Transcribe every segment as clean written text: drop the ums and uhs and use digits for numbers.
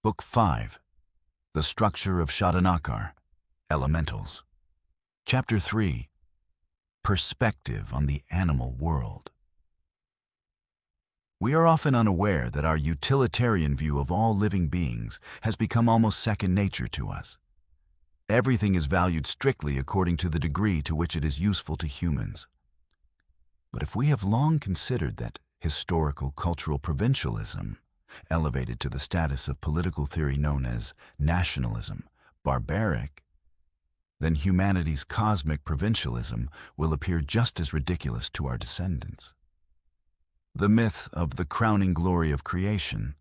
Book 5, The Structure of Shadanakar, Elementals. Chapter 3, Perspective on the Animal World. We are often unaware that our utilitarian view of all living beings has become almost second nature to us. Everything is valued strictly according to the degree to which it is useful to humans. But if we have long considered that historical cultural provincialism, elevated to the status of political theory known as nationalism, barbaric, then humanity's cosmic provincialism will appear just as ridiculous to our descendants. The myth of the crowning glory of creation,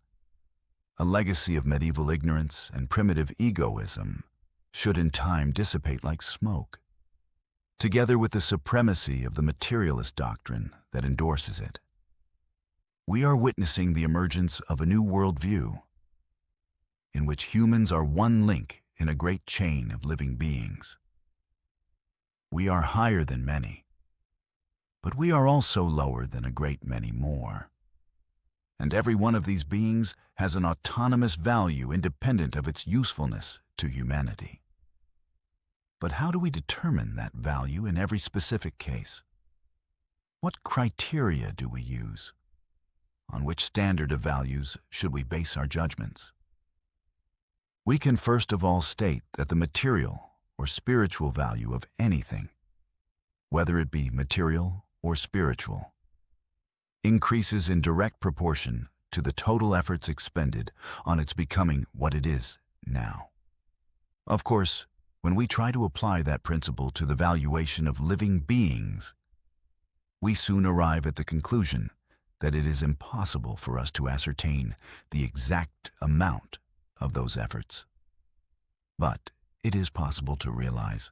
a legacy of medieval ignorance and primitive egoism, should in time dissipate like smoke, together with the supremacy of the materialist doctrine that endorses it. We are witnessing the emergence of a new worldview, in which humans are one link in a great chain of living beings. We are higher than many, but we are also lower than a great many more. And every one of these beings has an autonomous value independent of its usefulness to humanity. But how do we determine that value in every specific case? What criteria do we use? On which standard of values should we base our judgments? We can first of all state that the material or spiritual value of anything, whether it be material or spiritual, increases in direct proportion to the total efforts expended on its becoming what it is now. Of course, when we try to apply that principle to the valuation of living beings, we soon arrive at the conclusion that it is impossible for us to ascertain the exact amount of those efforts. But it is possible to realize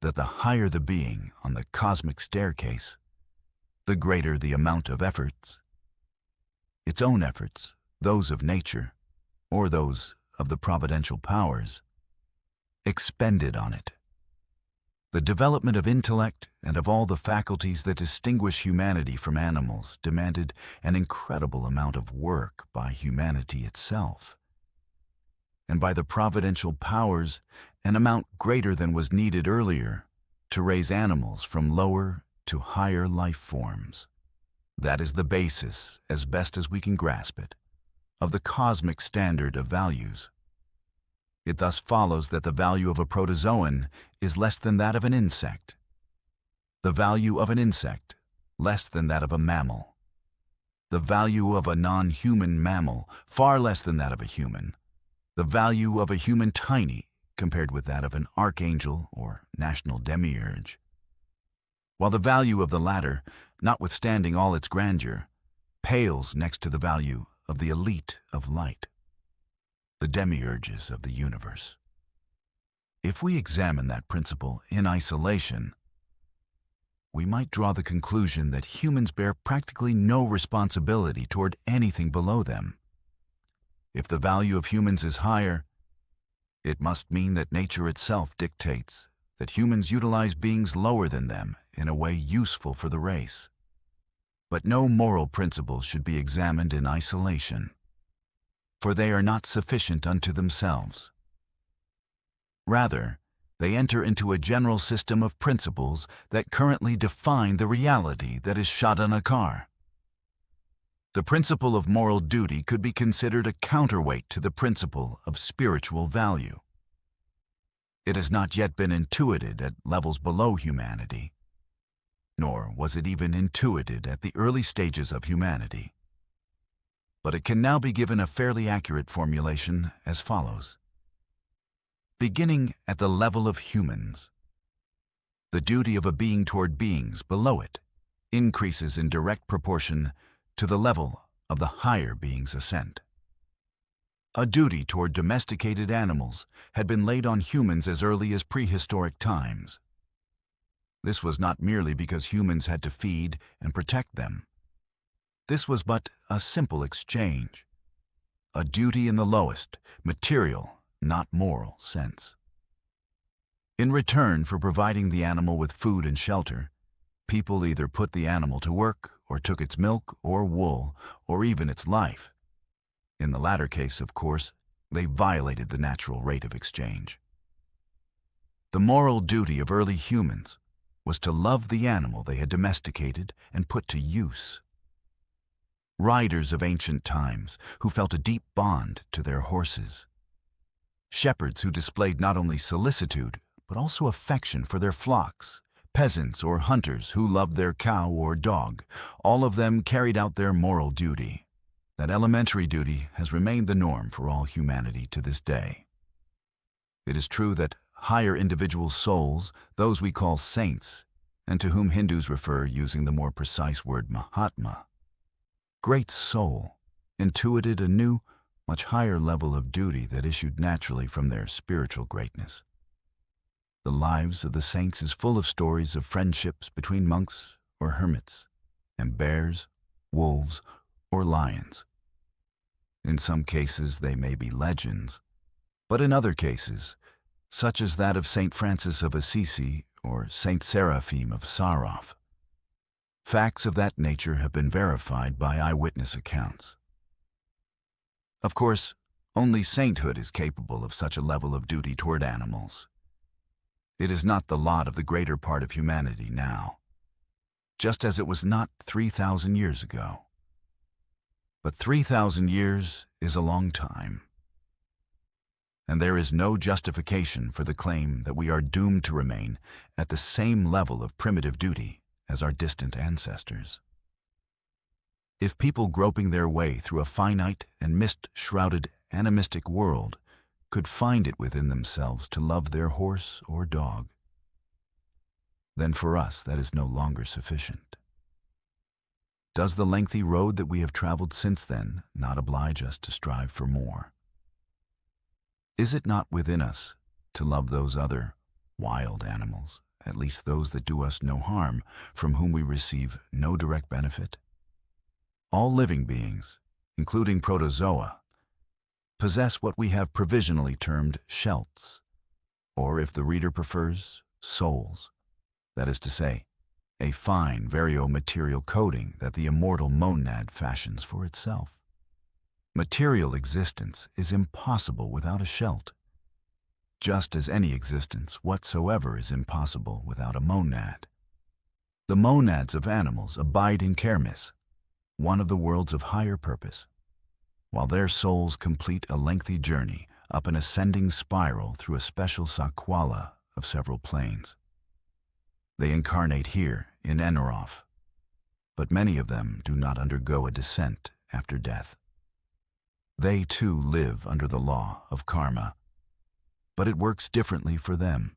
that the higher the being on the cosmic staircase, the greater the amount of efforts, its own efforts, those of nature, or those of the providential powers, expended on it. The development of intellect and of all the faculties that distinguish humanity from animals demanded an incredible amount of work by humanity itself, and by the providential powers an amount greater than was needed earlier to raise animals from lower to higher life forms. That is the basis, as best as we can grasp it, of the cosmic standard of values. It thus follows that the value of a protozoan is less than that of an insect, the value of an insect less than that of a mammal, the value of a non-human mammal far less than that of a human, the value of a human tiny compared with that of an archangel or national demiurge, while the value of the latter, notwithstanding all its grandeur, pales next to the value of the elite of light, the demiurges of the universe. If we examine that principle in isolation, we might draw the conclusion that humans bear practically no responsibility toward anything below them. If the value of humans is higher, it must mean that nature itself dictates that humans utilize beings lower than them in a way useful for the race. But no moral principles should be examined in isolation, for they are not sufficient unto themselves. Rather, they enter into a general system of principles that currently define the reality that is Shadanakar. The principle of moral duty could be considered a counterweight to the principle of spiritual value. It has not yet been intuited at levels below humanity, nor was it even intuited at the early stages of humanity. But it can now be given a fairly accurate formulation as follows. Beginning at the level of humans, the duty of a being toward beings below it increases in direct proportion to the level of the higher being's ascent. A duty toward domesticated animals had been laid on humans as early as prehistoric times. This was not merely because humans had to feed and protect them. This was but a simple exchange, a duty in the lowest, material, not moral sense. In return for providing the animal with food and shelter, people either put the animal to work or took its milk or wool or even its life. In the latter case, of course, They violated the natural rate of exchange. The moral duty of early humans was to love the animal they had domesticated and put to use. Riders of ancient times who felt a deep bond to their horses. Shepherds who displayed not only solicitude, but also affection for their flocks. Peasants or hunters who loved their cow or dog. All of them carried out their moral duty. That elementary duty has remained the norm for all humanity to this day. It is true that higher individual souls, those we call saints, and to whom Hindus refer using the more precise word Mahatma, great soul, intuited a new, much higher level of duty that issued naturally from their spiritual greatness. The lives of the saints is full of stories of friendships between monks or hermits, and bears, wolves, or lions. In some cases they may be legends, but in other cases, such as that of Saint Francis of Assisi or Saint Seraphim of Sarov, facts of that nature have been verified by eyewitness accounts. Of course, only sainthood is capable of such a level of duty toward animals. It is not the lot of the greater part of humanity now, just as it was not 3,000 years ago. But 3,000 years is a long time, and there is no justification for the claim that we are doomed to remain at the same level of primitive duty as our distant ancestors. If people groping their way through a finite and mist-shrouded animistic world could find it within themselves to love their horse or dog, then for us that is no longer sufficient. Does the lengthy road that we have traveled since then not oblige us to strive for more? Is it not within us to love those other wild animals, at least those that do us no harm, from whom we receive no direct benefit? All living beings, including protozoa, possess what we have provisionally termed shelts, or if the reader prefers, souls. That is to say, a fine variomaterial coating that the immortal monad fashions for itself. Material existence is impossible without a shelt, just as any existence whatsoever is impossible without a monad. The monads of animals abide in kermis, one of the worlds of higher purpose, while their souls complete a lengthy journey up an ascending spiral through a special sakwala of several planes. They incarnate here in Enroth, but many of them do not undergo a descent after death. They too live under the law of karma, but it works differently for them.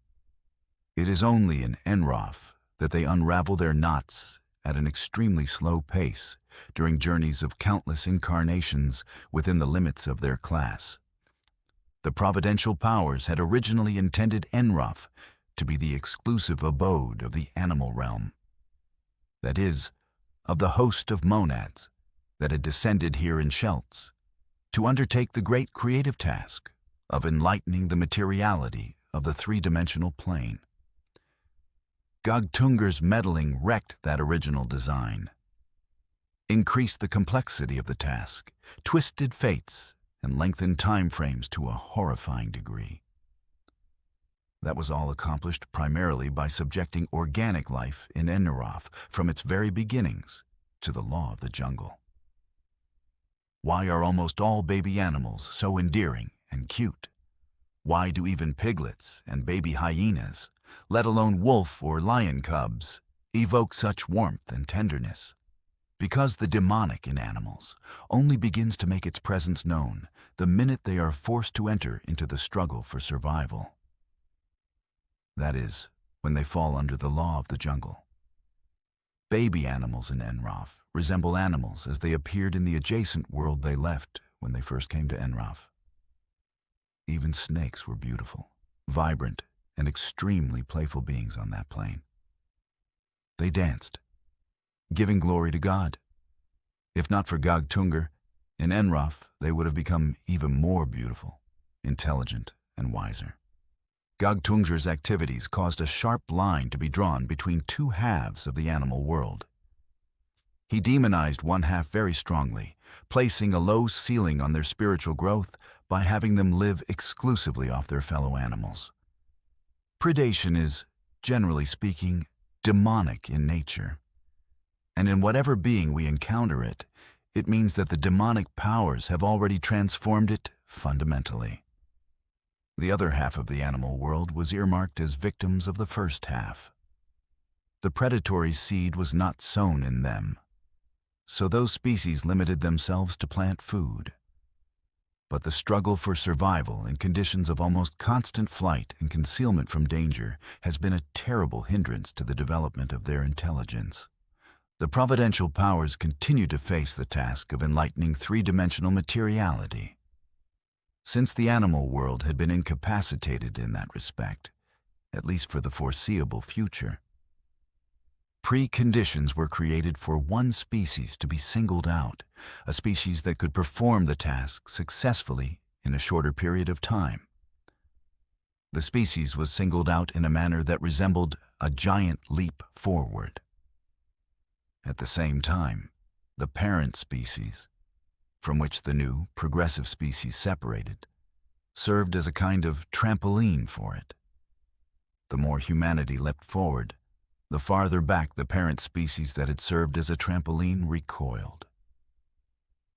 It is only in Enroth that they unravel their knots at an extremely slow pace during journeys of countless incarnations within the limits of their class. The providential powers had originally intended Enroth to be the exclusive abode of the animal realm, that is, of the host of monads that had descended here in shelts, to undertake the great creative task of enlightening the materiality of the three-dimensional plane. Gogtunger's meddling wrecked that original design, increased the complexity of the task, twisted fates, and lengthened time frames to a horrifying degree. That was all accomplished primarily by subjecting organic life in Enroth from its very beginnings to the law of the jungle. Why are almost all baby animals so endearing and cute? Why do even piglets and baby hyenas, let alone wolf or lion cubs, evoke such warmth and tenderness? Because the demonic in animals only begins to make its presence known the minute they are forced to enter into the struggle for survival. That is, when they fall under the law of the jungle. Baby animals in Enroth resemble animals as they appeared in the adjacent world they left when they first came to Enroth. Even snakes were beautiful, vibrant, and extremely playful beings on that plane. They danced, giving glory to God. If not for Gogtunger, in Enroth they would have become even more beautiful, intelligent, and wiser. Gogtunger's activities caused a sharp line to be drawn between two halves of the animal world. He demonized one half very strongly, placing a low ceiling on their spiritual growth by having them live exclusively off their fellow animals. Predation is, generally speaking, demonic in nature. And in whatever being we encounter it, it means that the demonic powers have already transformed it fundamentally. The other half of the animal world was earmarked as victims of the first half. The predatory seed was not sown in them, so those species limited themselves to plant food. But the struggle for survival in conditions of almost constant flight and concealment from danger has been a terrible hindrance to the development of their intelligence. The providential powers continue to face the task of enlightening three-dimensional materiality. Since the animal world had been incapacitated in that respect, at least for the foreseeable future, preconditions were created for one species to be singled out, a species that could perform the task successfully in a shorter period of time. The species was singled out in a manner that resembled a giant leap forward. At the same time, the parent species, from which the new, progressive species separated, served as a kind of trampoline for it. The more humanity leapt forward, the farther back the parent species that had served as a trampoline recoiled.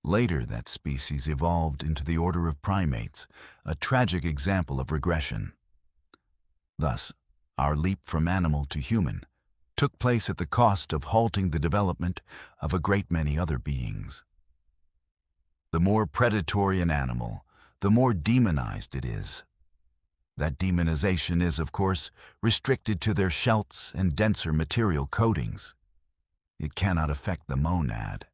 Later, that species evolved into the order of primates, a tragic example of regression. Thus, our leap from animal to human took place at the cost of halting the development of a great many other beings. The more predatory an animal, the more demonized it is. That demonization is, of course, restricted to their shelts and denser material coatings. It cannot affect the monad.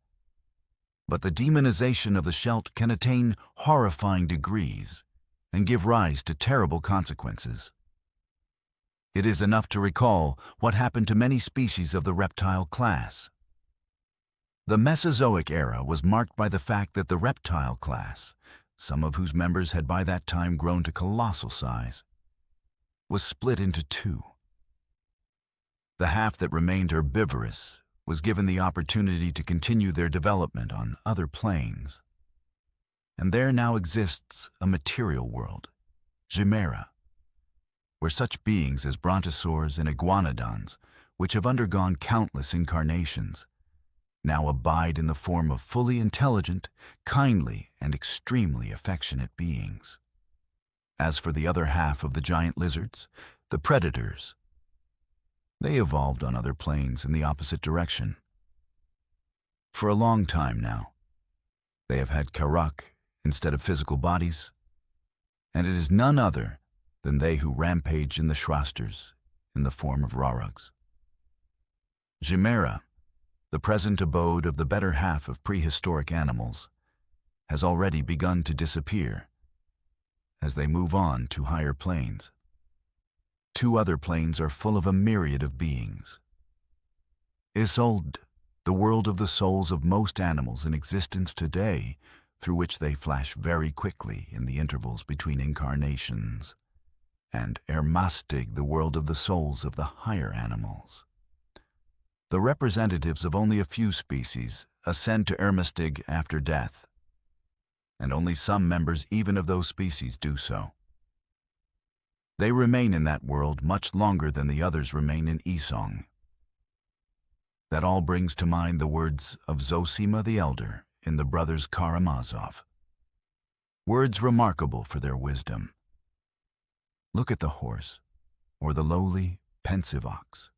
But the demonization of the shelt can attain horrifying degrees and give rise to terrible consequences. It is enough to recall what happened to many species of the reptile class. The Mesozoic era was marked by the fact that the reptile class, some of whose members had by that time grown to colossal size, was split into two. The half that remained herbivorous was given the opportunity to continue their development on other planes. And there now exists a material world, Chimera, where such beings as brontosaurs and iguanodons, which have undergone countless incarnations, now abide in the form of fully intelligent, kindly, and extremely affectionate beings. As for the other half of the giant lizards, the predators, they evolved on other planes in the opposite direction. For a long time now, they have had karak instead of physical bodies, and it is none other than they who rampage in the shrasters in the form of rarugs. Chimera, the present abode of the better half of prehistoric animals, has already begun to disappear as they move on to higher planes. Two other planes are full of a myriad of beings. Isolde, the world of the souls of most animals in existence today, through which they flash very quickly in the intervals between incarnations, and Ermastig, the world of the souls of the higher animals. The representatives of only a few species ascend to Ermastig after death, and only some members even of those species do so. They remain in that world much longer than the others remain in Isong. That all brings to mind the words of Zosima the Elder in the Brothers Karamazov. Words remarkable for their wisdom. Look at the horse, or the lowly, pensive ox.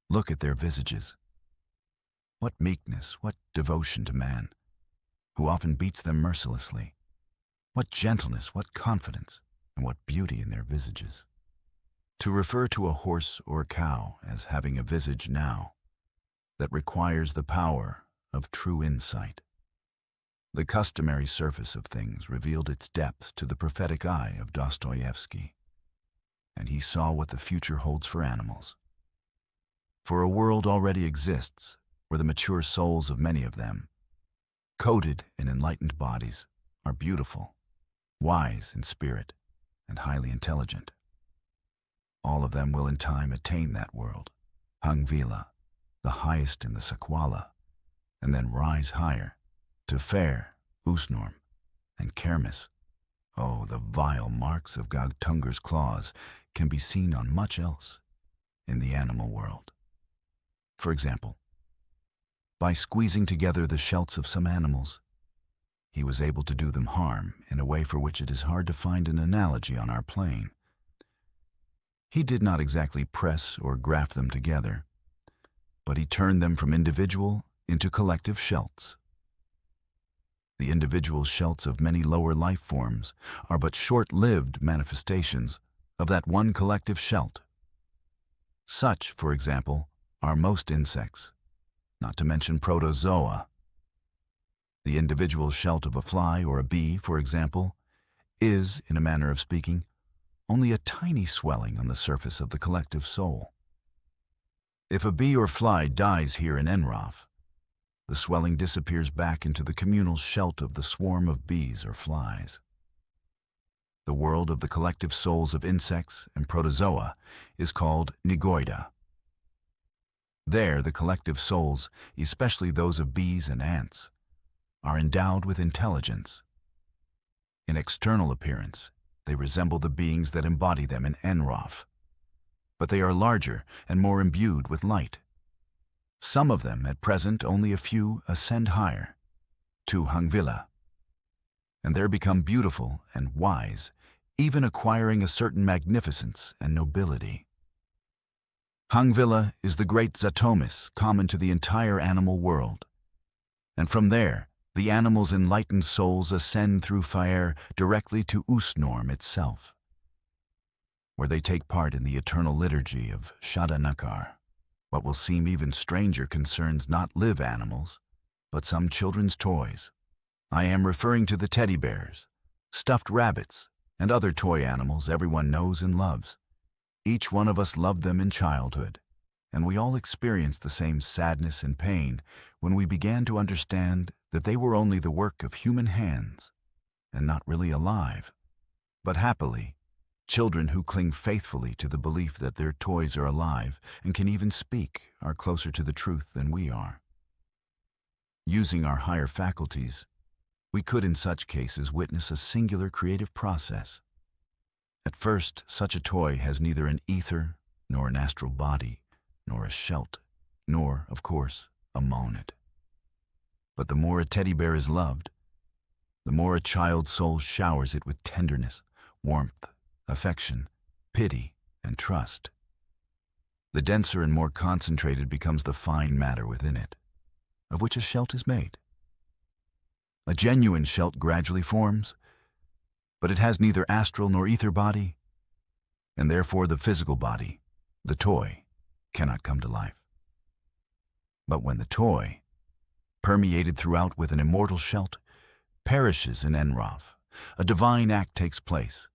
Look at their visages. What meekness, what devotion to man, who often beats them mercilessly. What gentleness, what confidence, and what beauty in their visages. To refer to a horse or a cow as having a visage now, that requires the power of true insight. The customary surface of things revealed its depths to the prophetic eye of Dostoevsky, and he saw what the future holds for animals. For a world already exists where the mature souls of many of them, coated in enlightened bodies, are beautiful, wise in spirit, and highly intelligent. All of them will in time attain that world, Hangvila, the highest in the Sakwala, and then rise higher to Fair, Usnorm, and Kermis, Oh, the vile marks of Gautunger's claws can be seen on much else in the animal world. For example, by squeezing together the shelts of some animals, he was able to do them harm in a way for which it is hard to find an analogy on our plane. He did not exactly press or graft them together, but he turned them from individual into collective shelts. The individual shelts of many lower life forms are but short-lived manifestations of that one collective shelt. Such, for example, are most insects, not to mention protozoa. The individual shelt of a fly or a bee, for example, is, in a manner of speaking, only a tiny swelling on the surface of the collective soul. If a bee or fly dies here in Enroth, the swelling disappears back into the communal shelt of the swarm of bees or flies. The world of the collective souls of insects and protozoa is called Nigoida. There, the collective souls, especially those of bees and ants, are endowed with intelligence. In external appearance, they resemble the beings that embody them in Enroth, but they are larger and more imbued with light. Some of them, at present, only a few, ascend higher, to Hangvilla, and there become beautiful and wise, even acquiring a certain magnificence and nobility. Hangvilla is the great Zatomis common to the entire animal world, and from there, the animal's enlightened souls ascend through fire directly to Usnorm itself, where they take part in the eternal liturgy of Shadanakar. What will seem even stranger concerns not live animals, but some children's toys. I am referring to the teddy bears, stuffed rabbits, and other toy animals everyone knows and loves. Each one of us loved them in childhood, and we all experienced the same sadness and pain when we began to understand that they were only the work of human hands, and not really alive. But happily, children who cling faithfully to the belief that their toys are alive and can even speak are closer to the truth than we are. Using our higher faculties, we could in such cases witness a singular creative process. At first, such a toy has neither an ether, nor an astral body, nor a shelt, nor, of course, a monad. But the more a teddy bear is loved, the more a child's soul showers it with tenderness, warmth, affection, pity, and trust. The denser and more concentrated becomes the fine matter within it, of which a shelt is made. A genuine shelt gradually forms, but it has neither astral nor ether body, and therefore the physical body, the toy, cannot come to life. But when the toy, permeated throughout with an immortal shelt, perishes in Enroth, a divine act takes place,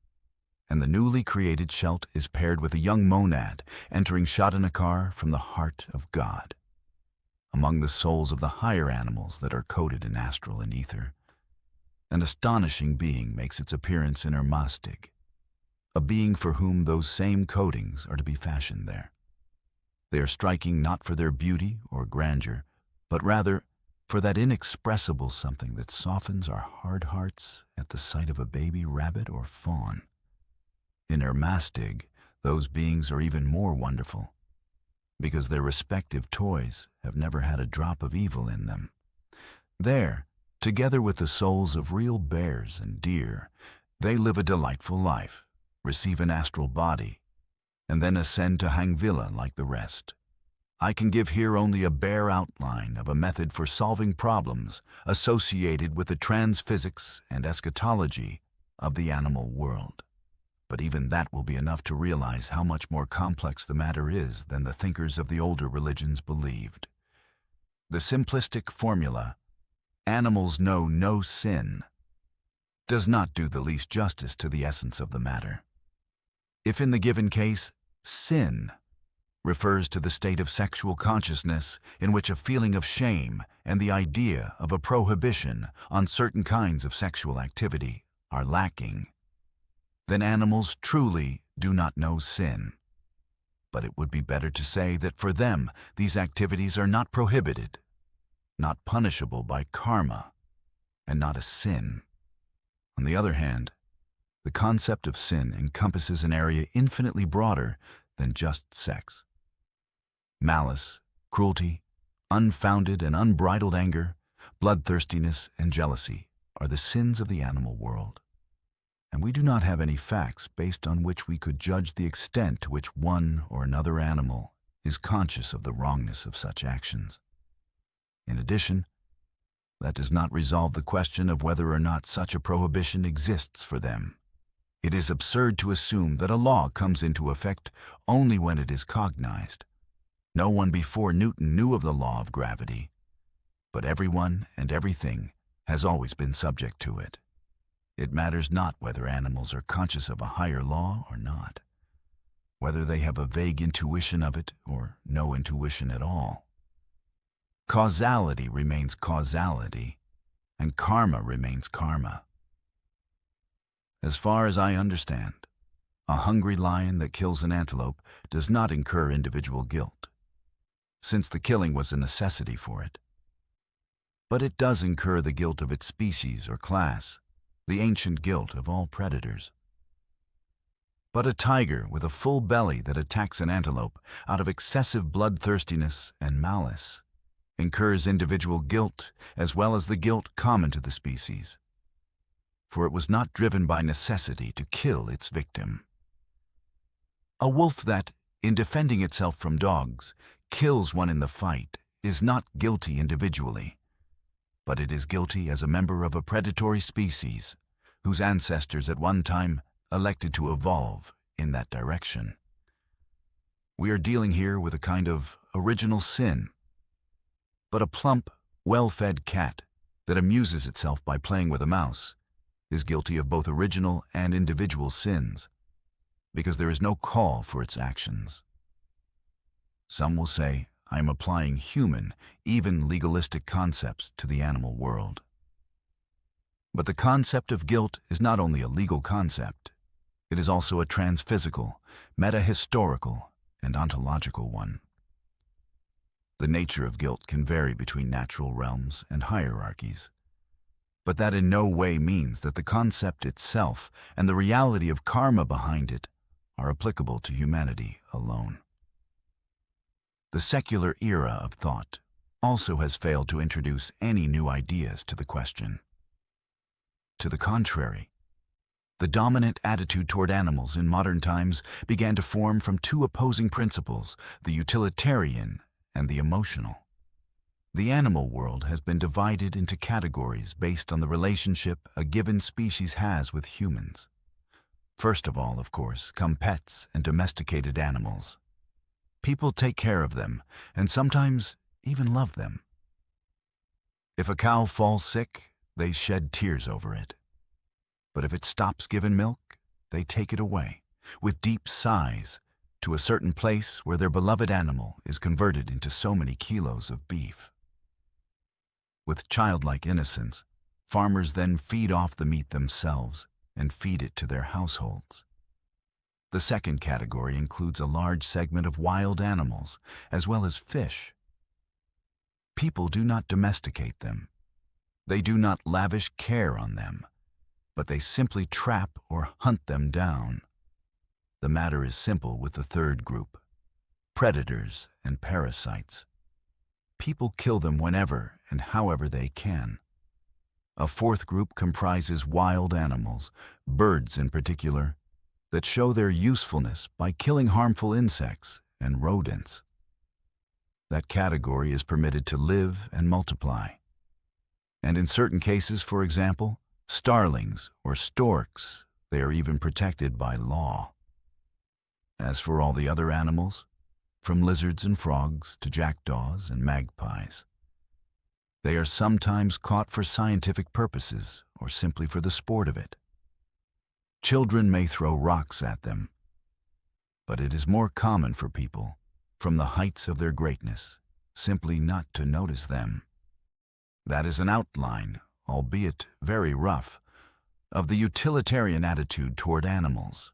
and the newly created shelt is paired with a young monad entering Shadanakar from the heart of God. Among the souls of the higher animals that are coated in astral and ether, an astonishing being makes its appearance in Ermastig, a being for whom those same coatings are to be fashioned there. They are striking not for their beauty or grandeur, but rather for that inexpressible something that softens our hard hearts at the sight of a baby rabbit or fawn. In Ermastig, those beings are even more wonderful, because their respective toys have never had a drop of evil in them. There, together with the souls of real bears and deer, they live a delightful life, receive an astral body, and then ascend to Hangvilla like the rest. I can give here only a bare outline of a method for solving problems associated with the transphysics and eschatology of the animal world. But even that will be enough to realize how much more complex the matter is than the thinkers of the older religions believed. The simplistic formula, "animals know no sin," does not do the least justice to the essence of the matter. If in the given case, sin refers to the state of sexual consciousness in which a feeling of shame and the idea of a prohibition on certain kinds of sexual activity are lacking, then animals truly do not know sin. But it would be better to say that for them these activities are not prohibited, not punishable by karma, and not a sin. On the other hand, The concept of sin encompasses an area infinitely broader than just sex. Malice, cruelty, unfounded and unbridled anger, bloodthirstiness, and jealousy are the sins of the animal world. And we do not have any facts based on which we could judge the extent to which one or another animal is conscious of the wrongness of such actions. In addition, that does not resolve the question of whether or not such a prohibition exists for them. It is absurd to assume that a law comes into effect only when it is cognized. No one before Newton knew of the law of gravity, but everyone and everything has always been subject to it. It matters not whether animals are conscious of a higher law or not, whether they have a vague intuition of it or no intuition at all. Causality remains causality, and karma remains karma. As far as I understand, a hungry lion that kills an antelope does not incur individual guilt, since the killing was a necessity for it. But it does incur the guilt of its species or class, the ancient guilt of all predators. But a tiger with a full belly that attacks an antelope out of excessive bloodthirstiness and malice incurs individual guilt as well as the guilt common to the species, for it was not driven by necessity to kill its victim. A wolf that, in defending itself from dogs, kills one in the fight is not guilty individually, but it is guilty as a member of a predatory species whose ancestors at one time elected to evolve in that direction. We are dealing here with a kind of original sin. But a plump, well-fed cat that amuses itself by playing with a mouse is guilty of both original and individual sins, because there is no call for its actions. Some will say I am applying human, even legalistic concepts to the animal world. But the concept of guilt is not only a legal concept, it is also a transphysical, metahistorical, and ontological one. The nature of guilt can vary between natural realms and hierarchies, but that in no way means that the concept itself and the reality of karma behind it are applicable to humanity alone. The secular era of thought also has failed to introduce any new ideas to the question. To the contrary, the dominant attitude toward animals in modern times began to form from two opposing principles, the utilitarian and the emotional. The animal world has been divided into categories based on the relationship a given species has with humans. First of all, of course, come pets and domesticated animals. People take care of them and sometimes even love them. If a cow falls sick, they shed tears over it. But if it stops giving milk, they take it away with deep sighs to a certain place where their beloved animal is converted into so many kilos of beef. With childlike innocence, farmers then feed off the meat themselves and feed it to their households. The second category includes a large segment of wild animals, as well as fish. People do not domesticate them. They do not lavish care on them, but they simply trap or hunt them down. The matter is simple with the third group, predators and parasites. People kill them whenever and however they can. A fourth group comprises wild animals, birds in particular, that show their usefulness by killing harmful insects and rodents. That category is permitted to live and multiply. And in certain cases, for example, starlings or storks, they are even protected by law. As for all the other animals, from lizards and frogs to jackdaws and magpies, they are sometimes caught for scientific purposes or simply for the sport of it. Children may throw rocks at them, but it is more common for people, from the heights of their greatness, simply not to notice them. That is an outline, albeit very rough, of the utilitarian attitude toward animals.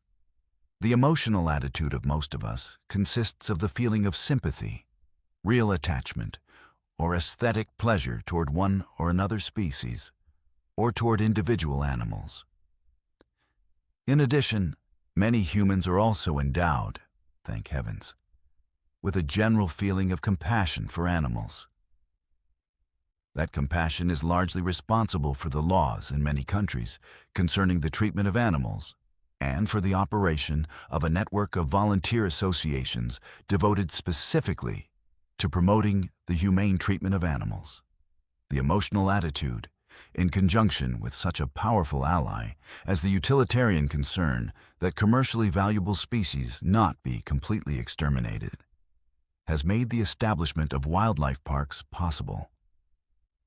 The emotional attitude of most of us consists of the feeling of sympathy, real attachment, or aesthetic pleasure toward one or another species, or toward individual animals. In addition, many humans are also endowed, thank heavens, with a general feeling of compassion for animals. That compassion is largely responsible for the laws in many countries concerning the treatment of animals and for the operation of a network of volunteer associations devoted specifically to promoting the humane treatment of animals. The emotional attitude, in conjunction with such a powerful ally as the utilitarian concern that commercially valuable species not be completely exterminated, has made the establishment of wildlife parks possible.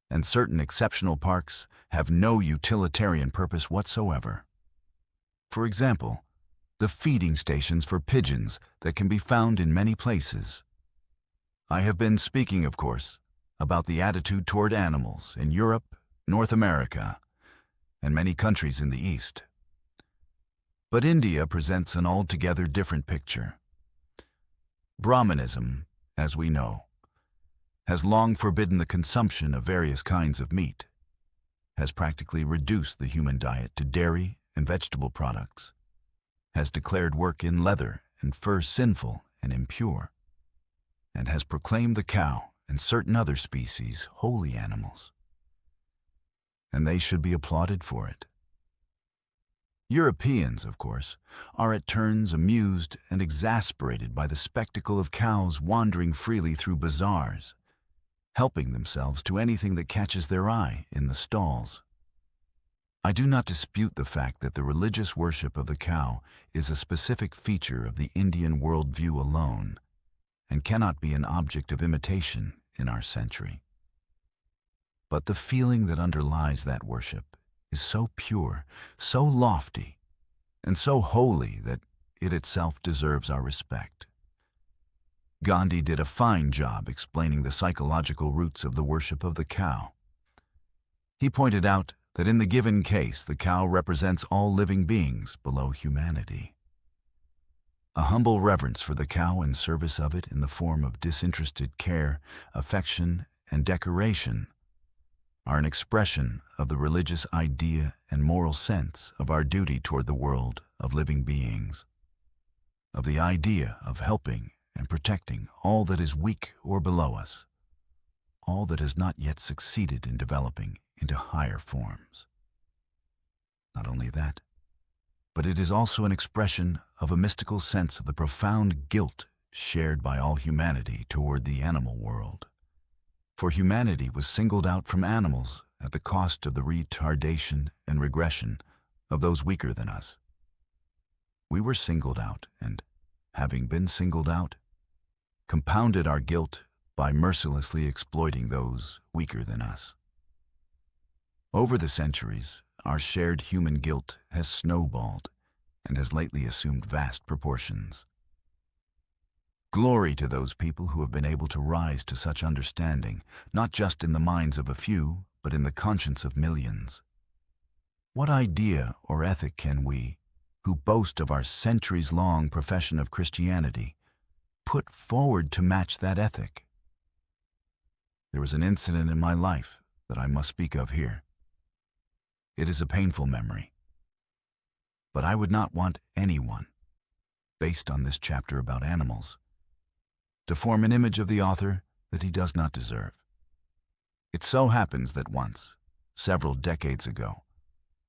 And certain exceptional parks have no utilitarian purpose whatsoever. For example, the feeding stations for pigeons that can be found in many places. I have been speaking, of course, about the attitude toward animals in Europe, North America, and many countries in the East. But India presents an altogether different picture. Brahmanism, as we know, has long forbidden the consumption of various kinds of meat, has practically reduced the human diet to dairy and vegetable products, has declared work in leather and fur sinful and impure, and has proclaimed the cow and certain other species holy animals. And they should be applauded for it. Europeans, of course, are at turns amused and exasperated by the spectacle of cows wandering freely through bazaars, helping themselves to anything that catches their eye in the stalls. I do not dispute the fact that the religious worship of the cow is a specific feature of the Indian worldview alone, and cannot be an object of imitation in our century. But the feeling that underlies that worship is so pure, so lofty, and so holy that it itself deserves our respect. Gandhi did a fine job explaining the psychological roots of the worship of the cow. He pointed out that in the given case, the cow represents all living beings below humanity. A humble reverence for the cow and service of it in the form of disinterested care, affection, and decoration are an expression of the religious idea and moral sense of our duty toward the world of living beings, of the idea of helping and protecting all that is weak or below us, all that has not yet succeeded in developing into higher forms. Not only that, but it is also an expression of a mystical sense of the profound guilt shared by all humanity toward the animal world. For humanity was singled out from animals at the cost of the retardation and regression of those weaker than us. We were singled out, and, having been singled out, compounded our guilt by mercilessly exploiting those weaker than us. Over the centuries, our shared human guilt has snowballed and has lately assumed vast proportions. Glory to those people who have been able to rise to such understanding, not just in the minds of a few, but in the conscience of millions. What idea or ethic can we, who boast of our centuries-long profession of Christianity, put forward to match that ethic? There was an incident in my life that I must speak of here. It is a painful memory, but I would not want anyone, based on this chapter about animals, to form an image of the author that he does not deserve. It so happens that once, several decades ago,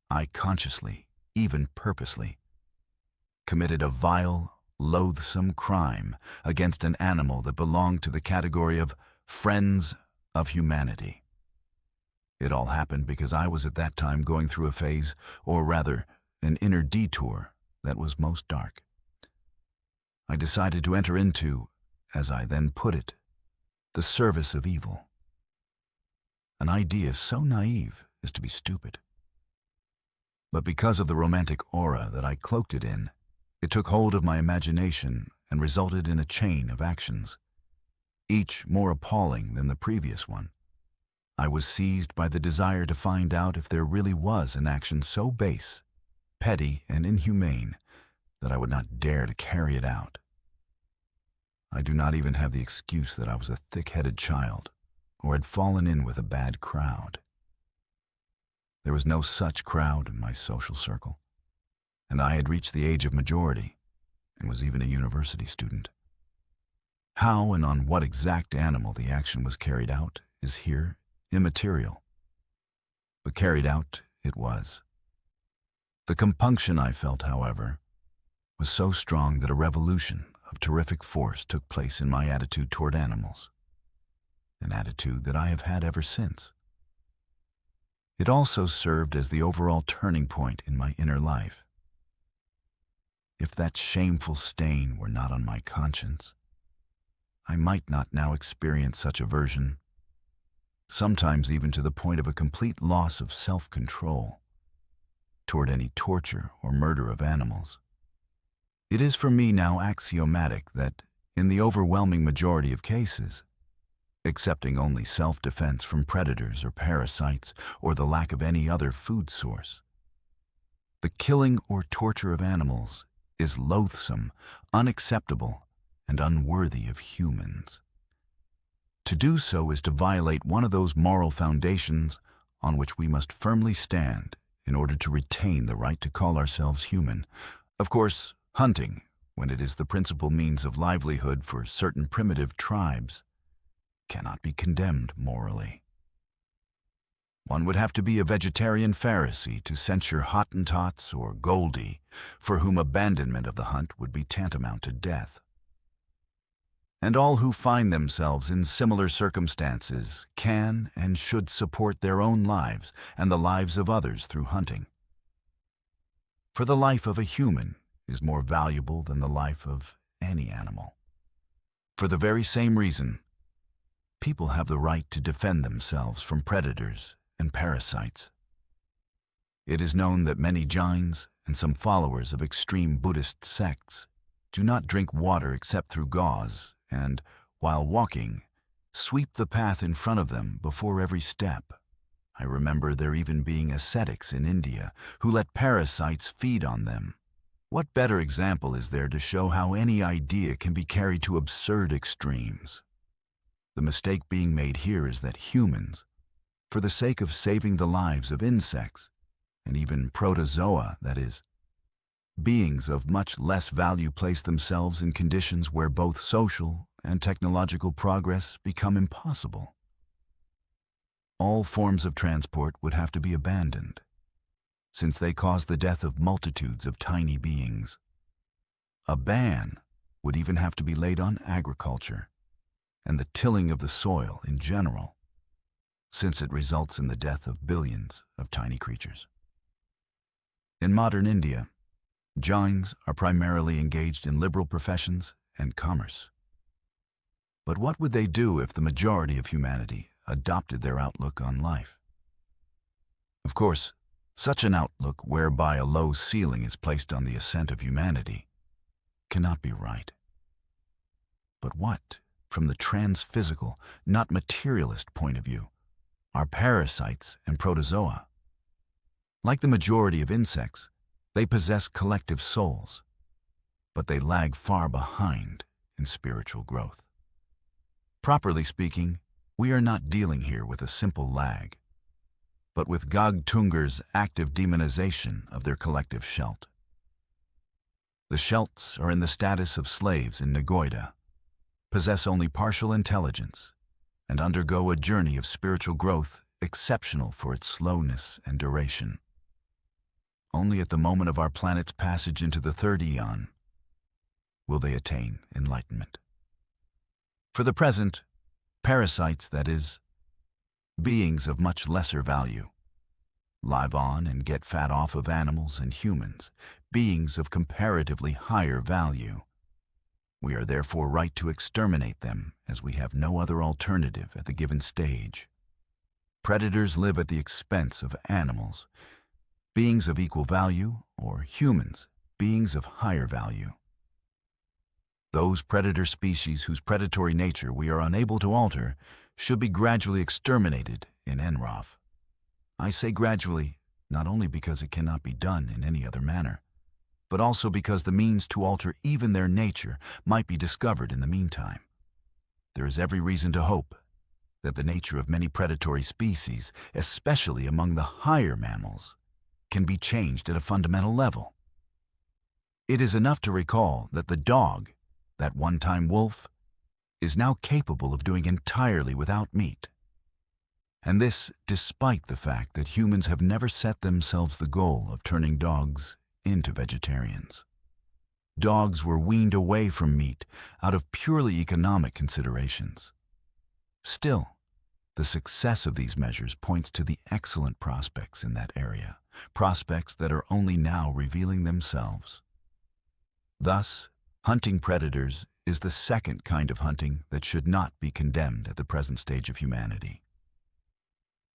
I consciously, even purposely, committed a vile, loathsome crime against an animal that belonged to the category of friends of humanity. It all happened because I was at that time going through a phase, or rather, an inner detour that was most dark. I decided to enter into, as I then put it, the service of evil. An idea so naive as to be stupid. But because of the romantic aura that I cloaked it in, it took hold of my imagination and resulted in a chain of actions, each more appalling than the previous one. I was seized by the desire to find out if there really was an action so base, petty, and inhumane that I would not dare to carry it out. I do not even have the excuse that I was a thick-headed child or had fallen in with a bad crowd. There was no such crowd in my social circle. and I had reached the age of majority and was even a university student. How and on what exact animal the action was carried out is here immaterial. But carried out it was. The compunction I felt, however, was so strong that a revolution of terrific force took place in my attitude toward animals, an attitude that I have had ever since. It also served as the overall turning point in my inner life. If that shameful stain were not on my conscience, I might not now experience such aversion, sometimes even to the point of a complete loss of self-control toward any torture or murder of animals. It is for me now axiomatic that, in the overwhelming majority of cases, excepting only self-defense from predators or parasites or the lack of any other food source, the killing or torture of animals is loathsome, unacceptable, and unworthy of humans. To do so is to violate one of those moral foundations on which we must firmly stand in order to retain the right to call ourselves human. Of course, hunting, when it is the principal means of livelihood for certain primitive tribes, cannot be condemned morally. One would have to be a vegetarian Pharisee to censure Hottentots or Goldie, for whom abandonment of the hunt would be tantamount to death. And all who find themselves in similar circumstances can and should support their own lives and the lives of others through hunting. For the life of a human is more valuable than the life of any animal. For the very same reason, people have the right to defend themselves from predators and parasites. It is known that many Jains and some followers of extreme Buddhist sects do not drink water except through gauze and, while walking, sweep the path in front of them before every step. I remember there even being ascetics in India who let parasites feed on them. What better example is there to show how any idea can be carried to absurd extremes? The mistake being made here is that humans, for the sake of saving the lives of insects, and even protozoa, that is, beings of much less value, place themselves in conditions where both social and technological progress become impossible. All forms of transport would have to be abandoned, since they cause the death of multitudes of tiny beings. A ban would even have to be laid on agriculture and the tilling of the soil in general, since it results in the death of billions of tiny creatures. In modern India, Jains are primarily engaged in liberal professions and commerce. But what would they do if the majority of humanity adopted their outlook on life? Of course, such an outlook whereby a low ceiling is placed on the ascent of humanity cannot be right. But what, from the transphysical, not materialist point of view, are parasites and protozoa? Like the majority of insects, they possess collective souls, but they lag far behind in spiritual growth. Properly speaking, we are not dealing here with a simple lag, but with Gog Tunger's active demonization of their collective Shelt. The Shelts are in the status of slaves in Nagoida, possess only partial intelligence, and undergo a journey of spiritual growth exceptional for its slowness and duration. Only at the moment of our planet's passage into the third eon will they attain enlightenment. For the present, parasites, that is, beings of much lesser value, live on and get fat off of animals and humans, beings of comparatively higher value. We are therefore right to exterminate them, as we have no other alternative at the given stage. Predators live at the expense of animals, beings of equal value, or humans, beings of higher value. Those predator species whose predatory nature we are unable to alter should be gradually exterminated in Enroth. I say gradually, not only because it cannot be done in any other manner, but also because the means to alter even their nature might be discovered in the meantime. There is every reason to hope that the nature of many predatory species, especially among the higher mammals, can be changed at a fundamental level. It is enough to recall that the dog, that one-time wolf, is now capable of doing entirely without meat. And this despite the fact that humans have never set themselves the goal of turning dogs into vegetarians. Dogs were weaned away from meat out of purely economic considerations. Still, the success of these measures points to the excellent prospects in that area, prospects that are only now revealing themselves. Thus, hunting predators is the second kind of hunting that should not be condemned at the present stage of humanity.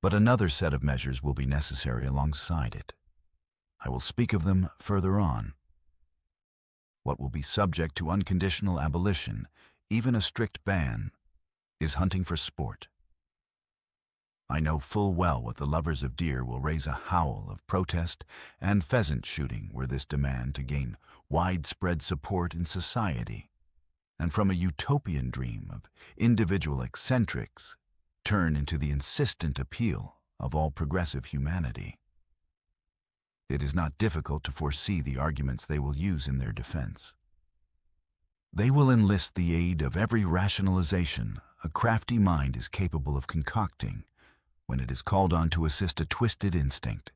But another set of measures will be necessary alongside it. I will speak of them further on. What will be subject to unconditional abolition, even a strict ban, is hunting for sport. I know full well what the lovers of deer will raise a howl of protest, and pheasant shooting were this demand to gain widespread support in society, and from a utopian dream of individual eccentrics turn into the insistent appeal of all progressive humanity. It is not difficult to foresee the arguments they will use in their defense. They will enlist the aid of every rationalization a crafty mind is capable of concocting when it is called on to assist a twisted instinct.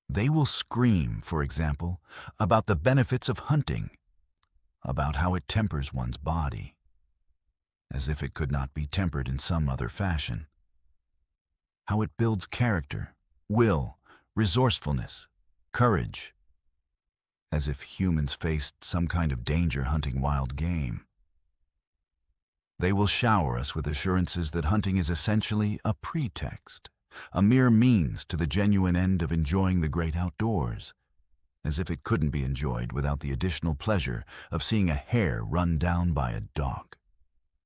They will scream, for example, about the benefits of hunting, about how it tempers one's body, as if it could not be tempered in some other fashion, how it builds character, will, resourcefulness, courage, as if humans faced some kind of danger hunting wild game. They will shower us with assurances that hunting is essentially a pretext, a mere means to the genuine end of enjoying the great outdoors, as if it couldn't be enjoyed without the additional pleasure of seeing a hare run down by a dog.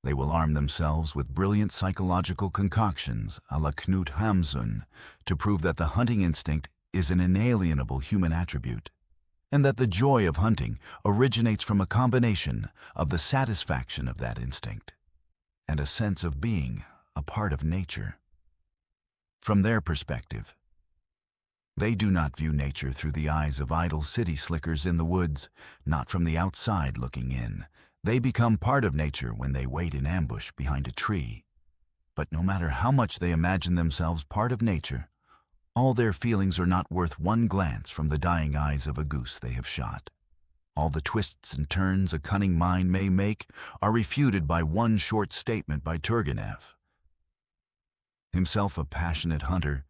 They will arm themselves with brilliant psychological concoctions a la Knut Hamsun to prove that the hunting instinct is an inalienable human attribute, and that the joy of hunting originates from a combination of the satisfaction of that instinct and a sense of being a part of nature. From their perspective, they do not view nature through the eyes of idle city slickers in the woods, not from the outside looking in. They become part of nature when they wait in ambush behind a tree. But no matter how much they imagine themselves part of nature, all their feelings are not worth one glance from the dying eyes of a goose they have shot. All the twists and turns a cunning mind may make are refuted by one short statement by Turgenev. Himself a passionate hunter,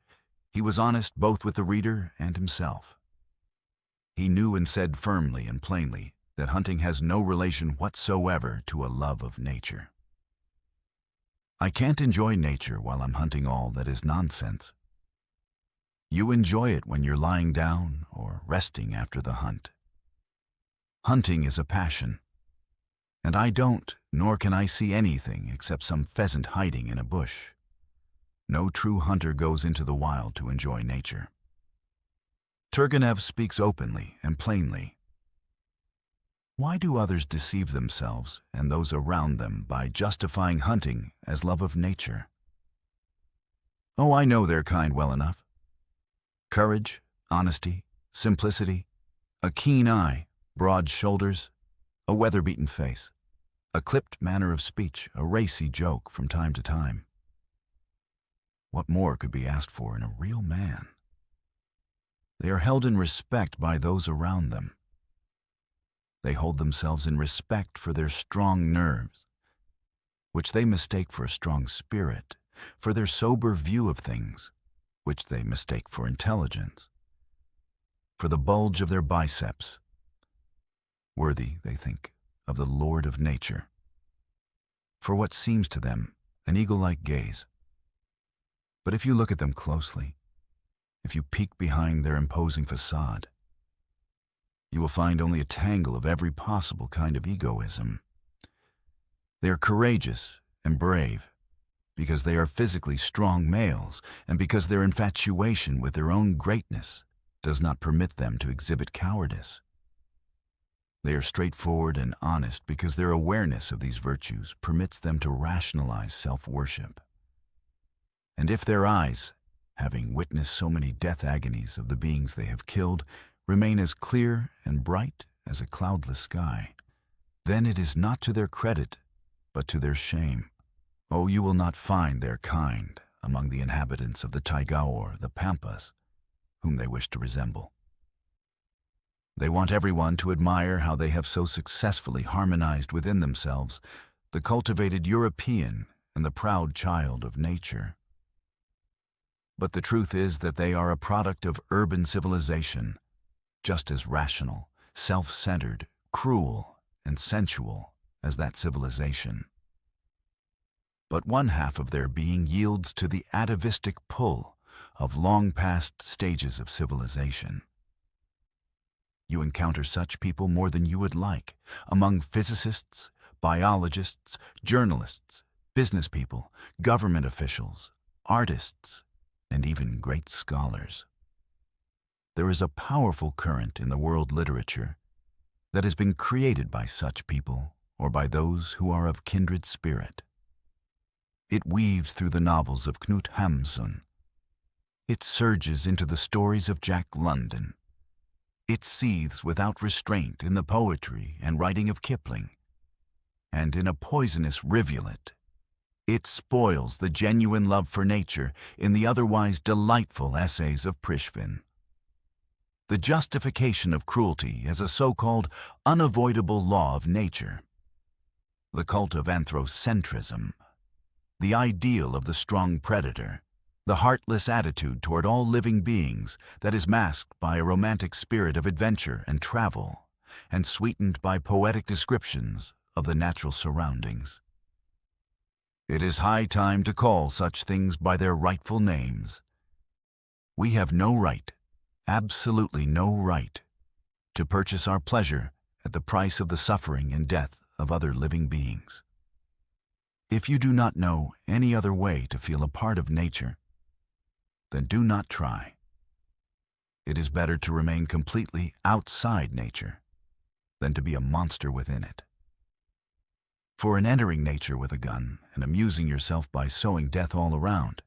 he was honest both with the reader and himself. He knew and said firmly and plainly that hunting has no relation whatsoever to a love of nature. I can't enjoy nature while I'm hunting all that is nonsense. You enjoy it when you're lying down or resting after the hunt. Hunting is a passion, and I don't, nor can I see anything except some pheasant hiding in a bush. No true hunter goes into the wild to enjoy nature. Turgenev speaks openly and plainly. Why do others deceive themselves and those around them by justifying hunting as love of nature? Oh, I know their kind well enough. Courage, honesty, simplicity, a keen eye, broad shoulders, a weather-beaten face, a clipped manner of speech, a racy joke from time to time. What more could be asked for in a real man? They are held in respect by those around them. They hold themselves in respect for their strong nerves, which they mistake for a strong spirit, for their sober view of things, which they mistake for intelligence, for the bulge of their biceps, worthy, they think, of the Lord of nature, for what seems to them an eagle-like gaze. But if you look at them closely, if you peek behind their imposing facade, you will find only a tangle of every possible kind of egoism. They are courageous and brave because they are physically strong males and because their infatuation with their own greatness does not permit them to exhibit cowardice. They are straightforward and honest because their awareness of these virtues permits them to rationalize self-worship. And if their eyes, having witnessed so many death agonies of the beings they have killed, remain as clear and bright as a cloudless sky, then it is not to their credit, but to their shame. Oh, you will not find their kind among the inhabitants of the taiga or the pampas, whom they wish to resemble. They want everyone to admire how they have so successfully harmonized within themselves the cultivated European and the proud child of nature. But the truth is that they are a product of urban civilization, just as rational, self-centered, cruel, and sensual as that civilization. But one half of their being yields to the atavistic pull of long-past stages of civilization. You encounter such people more than you would like among physicists, biologists, journalists, business people, government officials, artists, and even great scholars. There is a powerful current in the world literature that has been created by such people or by those who are of kindred spirit. It weaves through the novels of Knut Hamsun. It surges into the stories of Jack London. It seethes without restraint in the poetry and writing of Kipling. And in a poisonous rivulet, it spoils the genuine love for nature in the otherwise delightful essays of Prishvin. The justification of cruelty as a so-called unavoidable law of nature. The cult of anthrocentrism. The ideal of the strong predator. The heartless attitude toward all living beings that is masked by a romantic spirit of adventure and travel, and sweetened by poetic descriptions of the natural surroundings. It is high time to call such things by their rightful names. We have no right, absolutely no right, to purchase our pleasure at the price of the suffering and death of other living beings. If you do not know any other way to feel a part of nature, then do not try. It is better to remain completely outside nature than to be a monster within it. For in entering nature with a gun and amusing yourself by sowing death all around,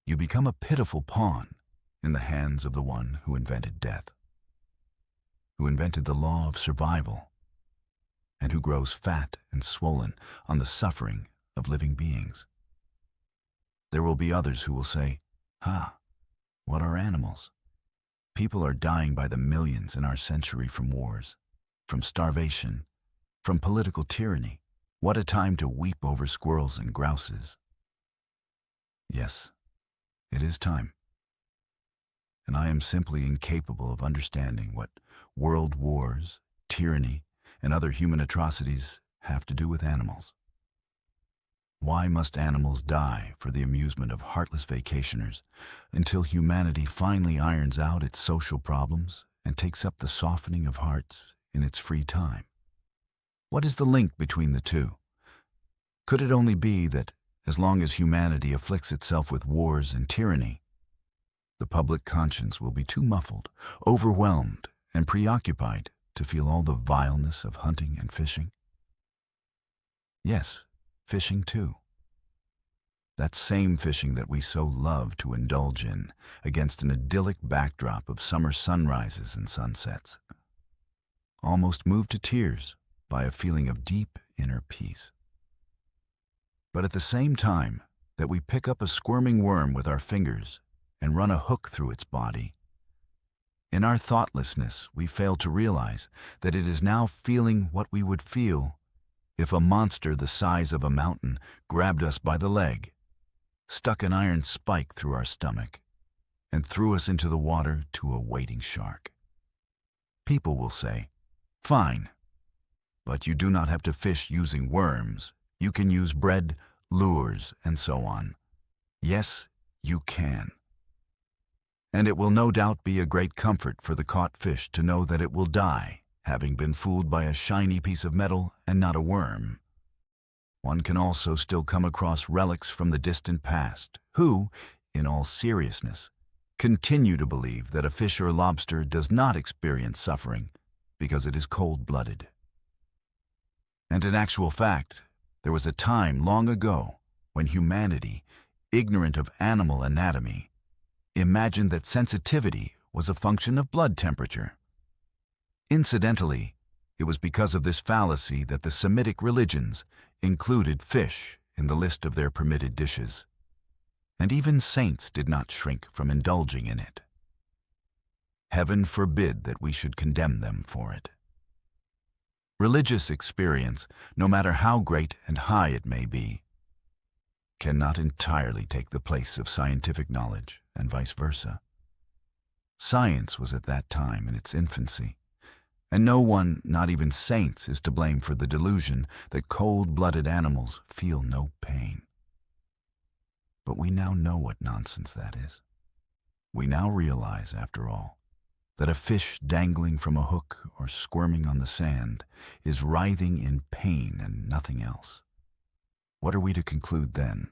you become a pitiful pawn in the hands of the one who invented death, who invented the law of survival, and who grows fat and swollen on the suffering of living beings. There will be others who will say, what are animals? People are dying by the millions in our century from wars, from starvation, from political tyranny. What a time to weep over squirrels and grouses. Yes, it is time. And I am simply incapable of understanding what world wars, tyranny, and other human atrocities have to do with animals. Why must animals die for the amusement of heartless vacationers until humanity finally irons out its social problems and takes up the softening of hearts in its free time? What is the link between the two? Could it only be that, as long as humanity afflicts itself with wars and tyranny, the public conscience will be too muffled, overwhelmed, and preoccupied to feel all the vileness of hunting and fishing? Yes, fishing too. That same fishing that we so love to indulge in against an idyllic backdrop of summer sunrises and sunsets, almost moved to tears by a feeling of deep inner peace. But at the same time that we pick up a squirming worm with our fingers and run a hook through its body, in our thoughtlessness we fail to realize that it is now feeling what we would feel if a monster the size of a mountain grabbed us by the leg, stuck an iron spike through our stomach, and threw us into the water to a waiting shark. People will say, "Fine, but you do not have to fish using worms. You can use bread, lures, and so on." Yes, you can. And it will no doubt be a great comfort for the caught fish to know that it will die, having been fooled by a shiny piece of metal and not a worm. One can also still come across relics from the distant past who, in all seriousness, continue to believe that a fish or lobster does not experience suffering because it is cold-blooded. And in actual fact, there was a time long ago when humanity, ignorant of animal anatomy, imagined that sensitivity was a function of blood temperature. Incidentally, it was because of this fallacy that the Semitic religions included fish in the list of their permitted dishes, and even saints did not shrink from indulging in it. Heaven forbid that we should condemn them for it. Religious experience, no matter how great and high it may be, cannot entirely take the place of scientific knowledge, and vice versa. Science was at that time in its infancy, and no one, not even saints, is to blame for the delusion that cold-blooded animals feel no pain. But we now know what nonsense that is. We now realize, after all, that a fish dangling from a hook or squirming on the sand is writhing in pain and nothing else. What are we to conclude then?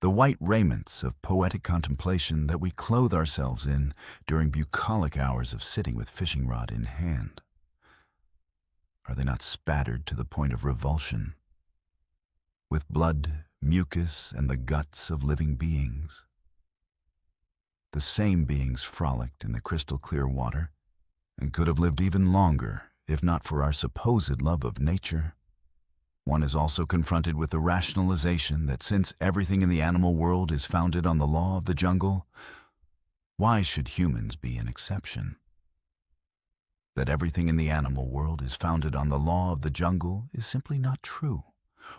The white raiments of poetic contemplation that we clothe ourselves in during bucolic hours of sitting with fishing rod in hand, are they not spattered to the point of revulsion with blood, mucus, and the guts of living beings? The same beings frolicked in the crystal clear water and could have lived even longer if not for our supposed love of nature. One is also confronted with the rationalization that since everything in the animal world is founded on the law of the jungle, why should humans be an exception? That everything in the animal world is founded on the law of the jungle is simply not true.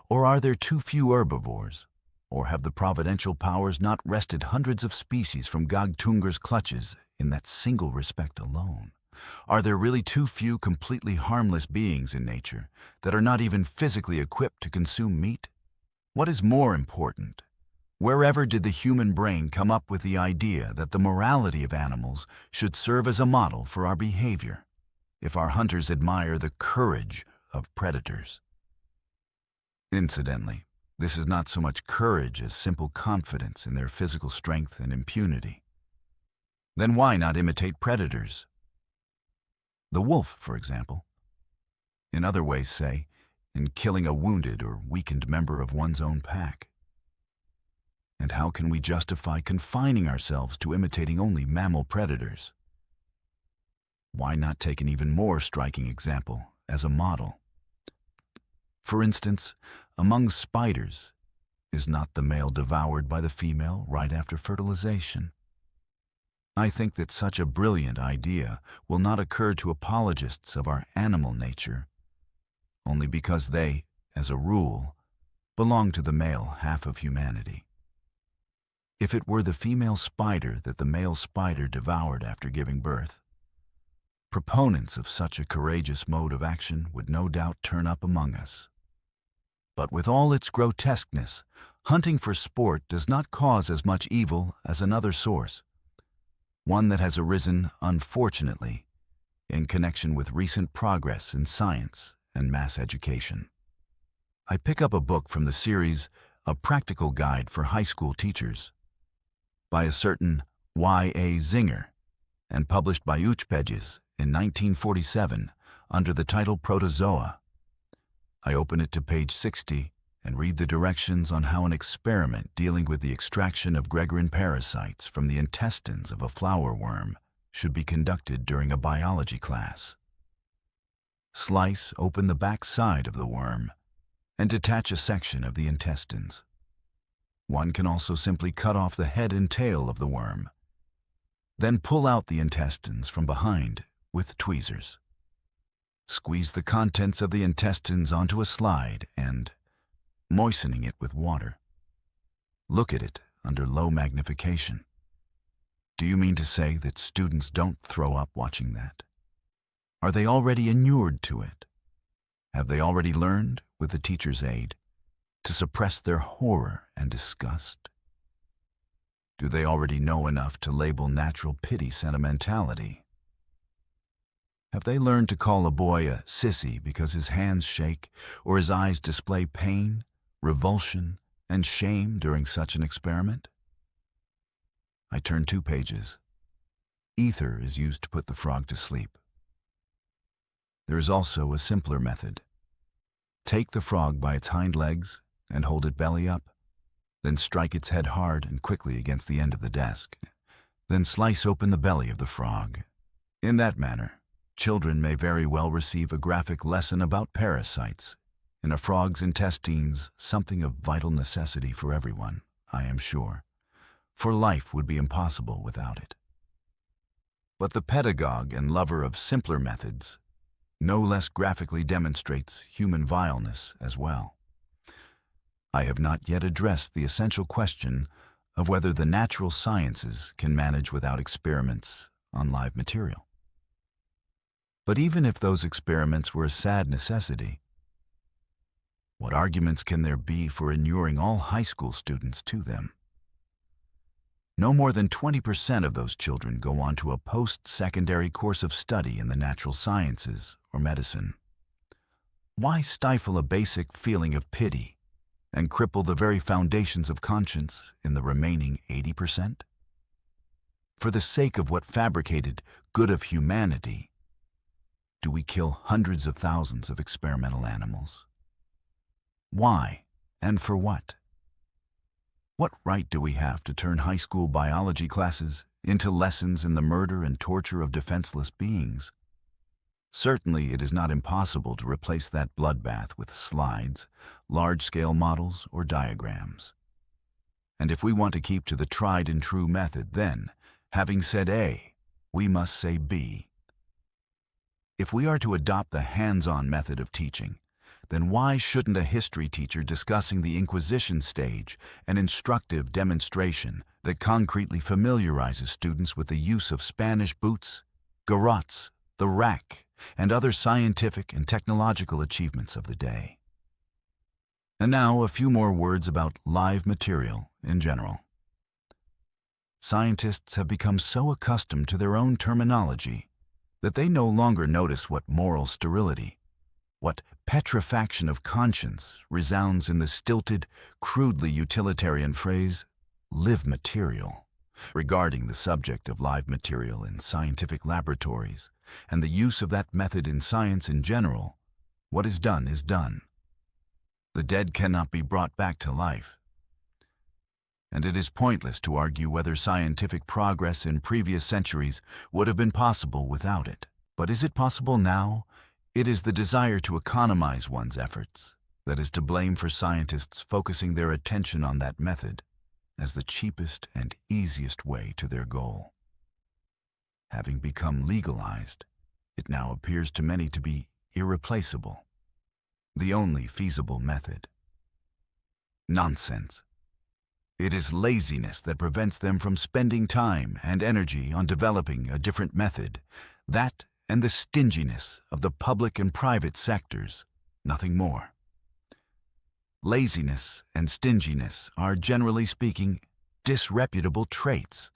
Or are there too few herbivores? Or have the providential powers not wrested hundreds of species from Gogtunger's clutches in that single respect alone? Are there really too few completely harmless beings in nature that are not even physically equipped to consume meat? What is more important? Wherever did the human brain come up with the idea that the morality of animals should serve as a model for our behavior, if our hunters admire the courage of predators? Incidentally, this is not so much courage as simple confidence in their physical strength and impunity. Then why not imitate predators? The wolf, for example. In other ways, say, in killing a wounded or weakened member of one's own pack. And how can we justify confining ourselves to imitating only mammal predators? Why not take an even more striking example as a model? For instance, among spiders, is not the male devoured by the female right after fertilization? I think that such a brilliant idea will not occur to apologists of our animal nature, only because they, as a rule, belong to the male half of humanity. If it were the female spider that the male spider devoured after giving birth, proponents of such a courageous mode of action would no doubt turn up among us. But with all its grotesqueness, hunting for sport does not cause as much evil as another source, one that has arisen, unfortunately, in connection with recent progress in science and mass education. I pick up a book from the series A Practical Guide for High School Teachers by a certain Y.A. Zinger and published by Uchpedges in 1947 under the title Protozoa. I open it to page 60 and read the directions on how an experiment dealing with the extraction of gregarin parasites from the intestines of a flower worm should be conducted during a biology class. Slice open the back side of the worm and detach a section of the intestines. One can also simply cut off the head and tail of the worm, then pull out the intestines from behind with tweezers. Squeeze the contents of the intestines onto a slide and, moistening it with water, look at it under low magnification. Do you mean to say that students don't throw up watching that? Are they already inured to it? Have they already learned, with the teacher's aid, to suppress their horror and disgust? Do they already know enough to label natural pity sentimentality? Have they learned to call a boy a sissy because his hands shake or his eyes display pain, revulsion, and shame during such an experiment? I turn 2 pages. Ether is used to put the frog to sleep. There is also a simpler method. Take the frog by its hind legs and hold it belly up, then strike its head hard and quickly against the end of the desk. then slice open the belly of the frog. In that manner, children may very well receive a graphic lesson about parasites in a frog's intestines, something of vital necessity for everyone, I am sure, for life would be impossible without it. But the pedagogue and lover of simpler methods no less graphically demonstrates human vileness as well. I have not yet addressed the essential question of whether the natural sciences can manage without experiments on live material. But even if those experiments were a sad necessity, what arguments can there be for inuring all high school students to them? No more than 20% of those children go on to a post-secondary course of study in the natural sciences or medicine. Why stifle a basic feeling of pity and cripple the very foundations of conscience in the remaining 80%? For the sake of what fabricated good of humanity, do we kill hundreds of thousands of experimental animals? Why and for what? What right do we have to turn high school biology classes into lessons in the murder and torture of defenseless beings? Certainly it is not impossible to replace that bloodbath with slides, large-scale models, or diagrams. And if we want to keep to the tried and true method, then, having said A, we must say B. If we are to adopt the hands-on method of teaching, then why shouldn't a history teacher discussing the Inquisition stage an instructive demonstration that concretely familiarizes students with the use of Spanish boots, garrotes, the rack, and other scientific and technological achievements of the day? And now a few more words about live material in general. Scientists have become so accustomed to their own terminology that they no longer notice what moral sterility, what petrifaction of conscience resounds in the stilted, crudely utilitarian phrase, live material, regarding the subject of live material in scientific laboratories and the use of that method in science in general. What is done is done. The dead cannot be brought back to life. And it is pointless to argue whether scientific progress in previous centuries would have been possible without it. But is it possible now? It is the desire to economize one's efforts that is to blame for scientists focusing their attention on that method as the cheapest and easiest way to their goal. Having become legalized, it now appears to many to be irreplaceable, the only feasible method. Nonsense. It is laziness that prevents them from spending time and energy on developing a different method, that and the stinginess of the public and private sectors, nothing more. Laziness and stinginess are, generally speaking, disreputable traits,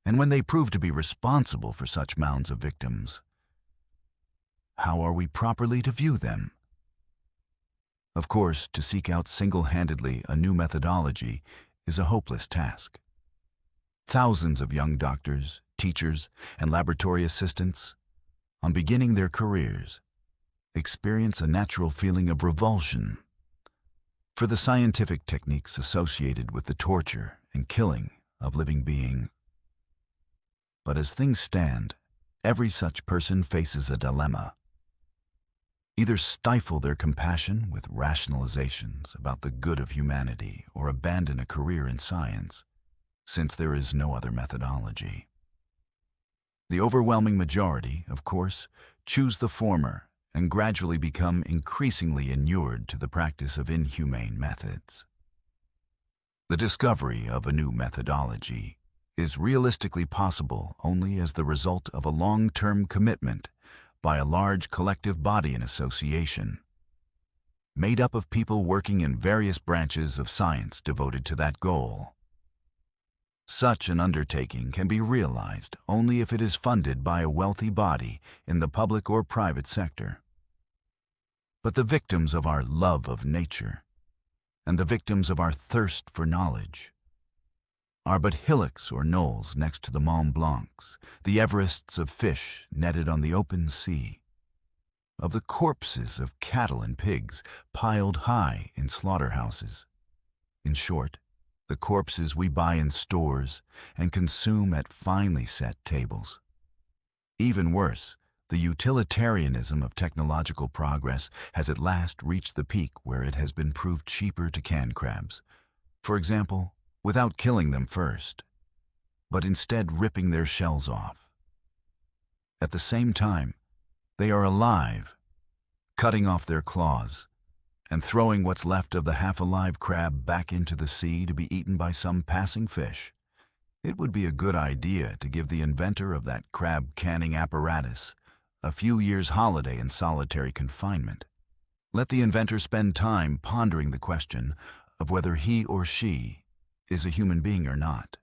and when they prove to be responsible for such mounds of victims, how are we properly to view them? Of course, to seek out single-handedly a new methodology is a hopeless task. Thousands of young doctors, teachers, and laboratory assistants, on beginning their careers, experience a natural feeling of revulsion for the scientific techniques associated with the torture and killing of living beings. But as things stand, every such person faces a dilemma. Either stifle their compassion with rationalizations about the good of humanity or abandon a career in science, since there is no other methodology. The overwhelming majority, of course, choose the former and gradually become increasingly inured to the practice of inhumane methods. The discovery of a new methodology is realistically possible only as the result of a long-term commitment by a large collective body and association, made up of people working in various branches of science devoted to that goal. Such an undertaking can be realized only if it is funded by a wealthy body in the public or private sector. But the victims of our love of nature and the victims of our thirst for knowledge are but hillocks or knolls next to the Mont Blancs, the Everests of fish netted on the open sea, of the corpses of cattle and pigs piled high in slaughterhouses. In short, the corpses we buy in stores and consume at finely set tables. Even worse, the utilitarianism of technological progress has at last reached the peak where it has been proved cheaper to can crabs, for example, without killing them first, but instead ripping their shells off. At the same time, they are alive, cutting off their claws, and throwing what's left of the half-alive crab back into the sea to be eaten by some passing fish. It would be a good idea to give the inventor of that crab canning apparatus a few years' holiday in solitary confinement. Let the inventor spend time pondering the question of whether he or she is a human being or not.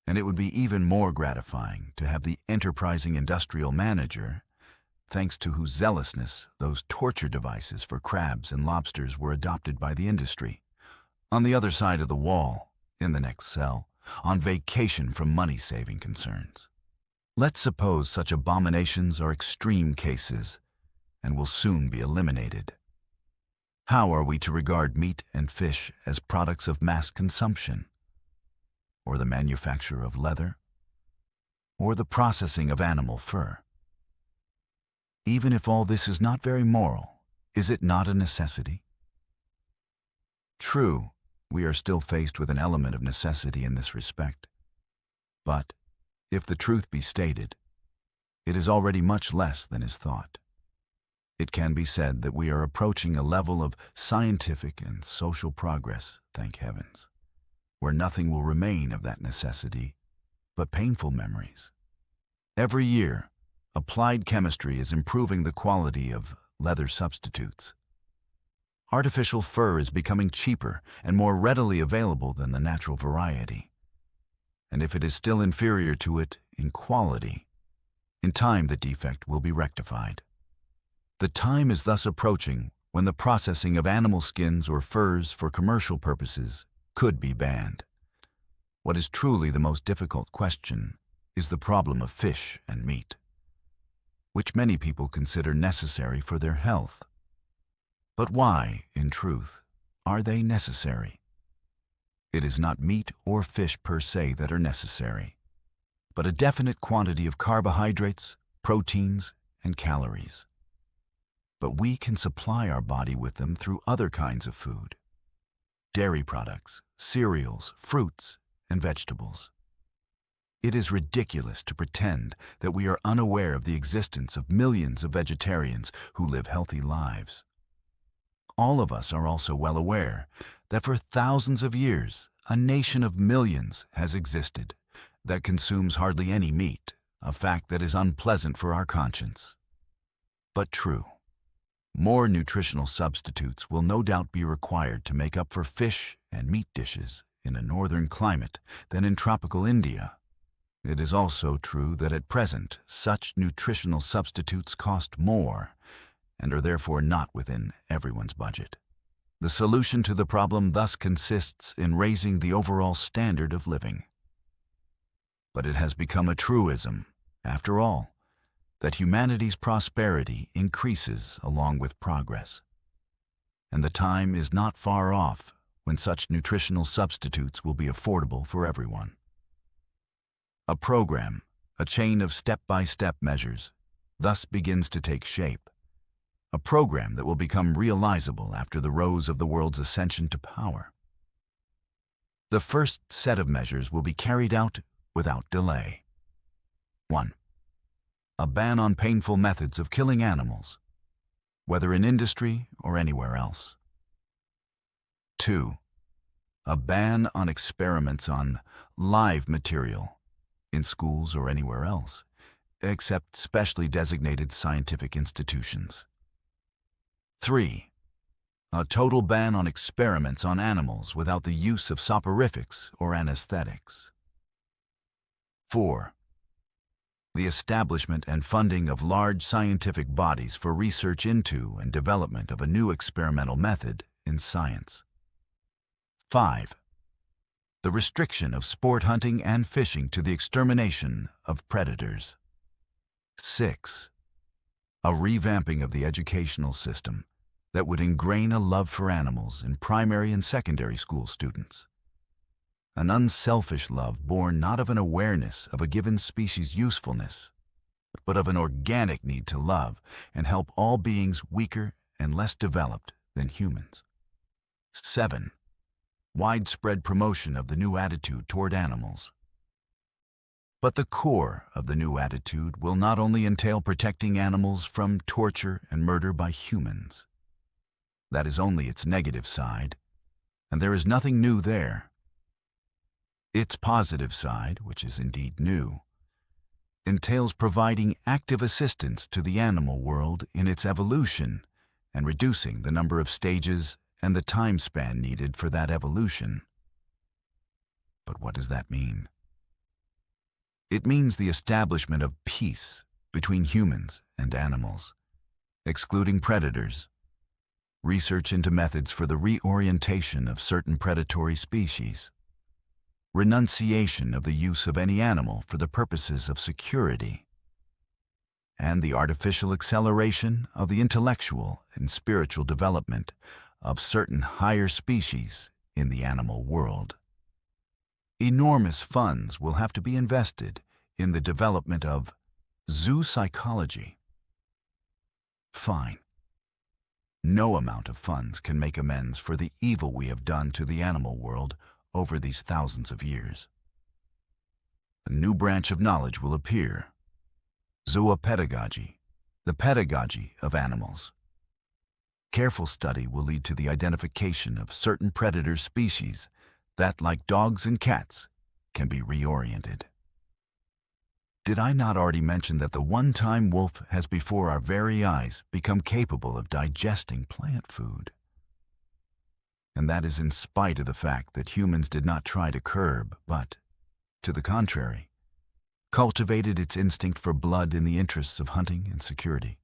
And it would be even more gratifying to have the enterprising industrial manager, thanks to whose zealousness those torture devices for crabs and lobsters were adopted by the industry, on the other side of the wall, in the next cell, on vacation from money-saving concerns. Let's suppose such abominations are extreme cases and will soon be eliminated. How are we to regard meat and fish as products of mass consumption, or the manufacture of leather, or the processing of animal fur? Even if all this is not very moral, is it not a necessity? True, we are still faced with an element of necessity in this respect. But, if the truth be stated, it is already much less than is thought. It can be said that we are approaching a level of scientific and social progress, thank heavens, where nothing will remain of that necessity but painful memories. Every year, applied chemistry is improving the quality of leather substitutes. Artificial fur is becoming cheaper and more readily available than the natural variety. And if it is still inferior to it in quality, in time the defect will be rectified. The time is thus approaching when the processing of animal skins or furs for commercial purposes could be banned. What is truly the most difficult question is the problem of fish and meat, which many people consider necessary for their health. But why, in truth, are they necessary? It is not meat or fish per se that are necessary, but a definite quantity of carbohydrates, proteins, and calories. But we can supply our body with them through other kinds of food: dairy products, cereals, fruits, and vegetables. It is ridiculous to pretend that we are unaware of the existence of millions of vegetarians who live healthy lives. All of us are also well aware that for thousands of years, a nation of millions has existed that consumes hardly any meat, a fact that is unpleasant for our conscience, but true. More nutritional substitutes will no doubt be required to make up for fish and meat dishes in a northern climate than in tropical India. It is also true that at present, such nutritional substitutes cost more and are therefore not within everyone's budget. The solution to the problem thus consists in raising the overall standard of living. But it has become a truism, after all, that humanity's prosperity increases along with progress. And the time is not far off when such nutritional substitutes will be affordable for everyone. A program, a chain of step-by-step measures, thus begins to take shape. A program that will become realizable after the rose of the world's ascension to power. The first set of measures will be carried out without delay. 1. A ban on painful methods of killing animals, whether in industry or anywhere else. 2. A ban on experiments on live material in schools or anywhere else, except specially designated scientific institutions. 3. A total ban on experiments on animals without the use of soporifics or anesthetics. 4. The establishment and funding of large scientific bodies for research into and development of a new experimental method in science. 5. The restriction of sport hunting and fishing to the extermination of predators. 6. A revamping of the educational system that would ingrain a love for animals in primary and secondary school students. an unselfish love born not of an awareness of a given species' usefulness, but of an organic need to love and help all beings weaker and less developed than humans. 7. Widespread promotion of the new attitude toward animals. But the core of the new attitude will not only entail protecting animals from torture and murder by humans. That is only its negative side, and there is nothing new there. Its positive side, which is indeed new, entails providing active assistance to the animal world in its evolution and reducing the number of stages and the time span needed for that evolution. But what does that mean? It means the establishment of peace between humans and animals, excluding predators, research into methods for the reorientation of certain predatory species, renunciation of the use of any animal for the purposes of security, and the artificial acceleration of the intellectual and spiritual development of certain higher species in the animal world. Enormous funds will have to be invested in the development of zoo psychology. Fine. No amount of funds can make amends for the evil we have done to the animal world over these thousands of years. A new branch of knowledge will appear: zoopedagogy, the pedagogy of animals. Careful study will lead to the identification of certain predator species that, like dogs and cats, can be reoriented. Did I not already mention that the one-time wolf has before our very eyes become capable of digesting plant food? And that is in spite of the fact that humans did not try to curb, but, to the contrary, cultivated its instinct for blood in the interests of hunting and security.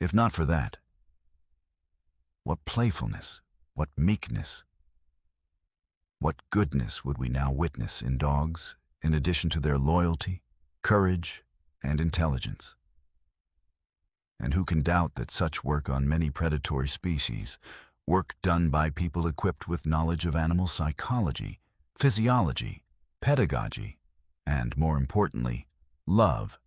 If not for that, what playfulness, what meekness, what goodness would we now witness in dogs, in addition to their loyalty, courage, and intelligence? And who can doubt that such work on many predatory species, work done by people equipped with knowledge of animal psychology, physiology, pedagogy, and, more importantly, love,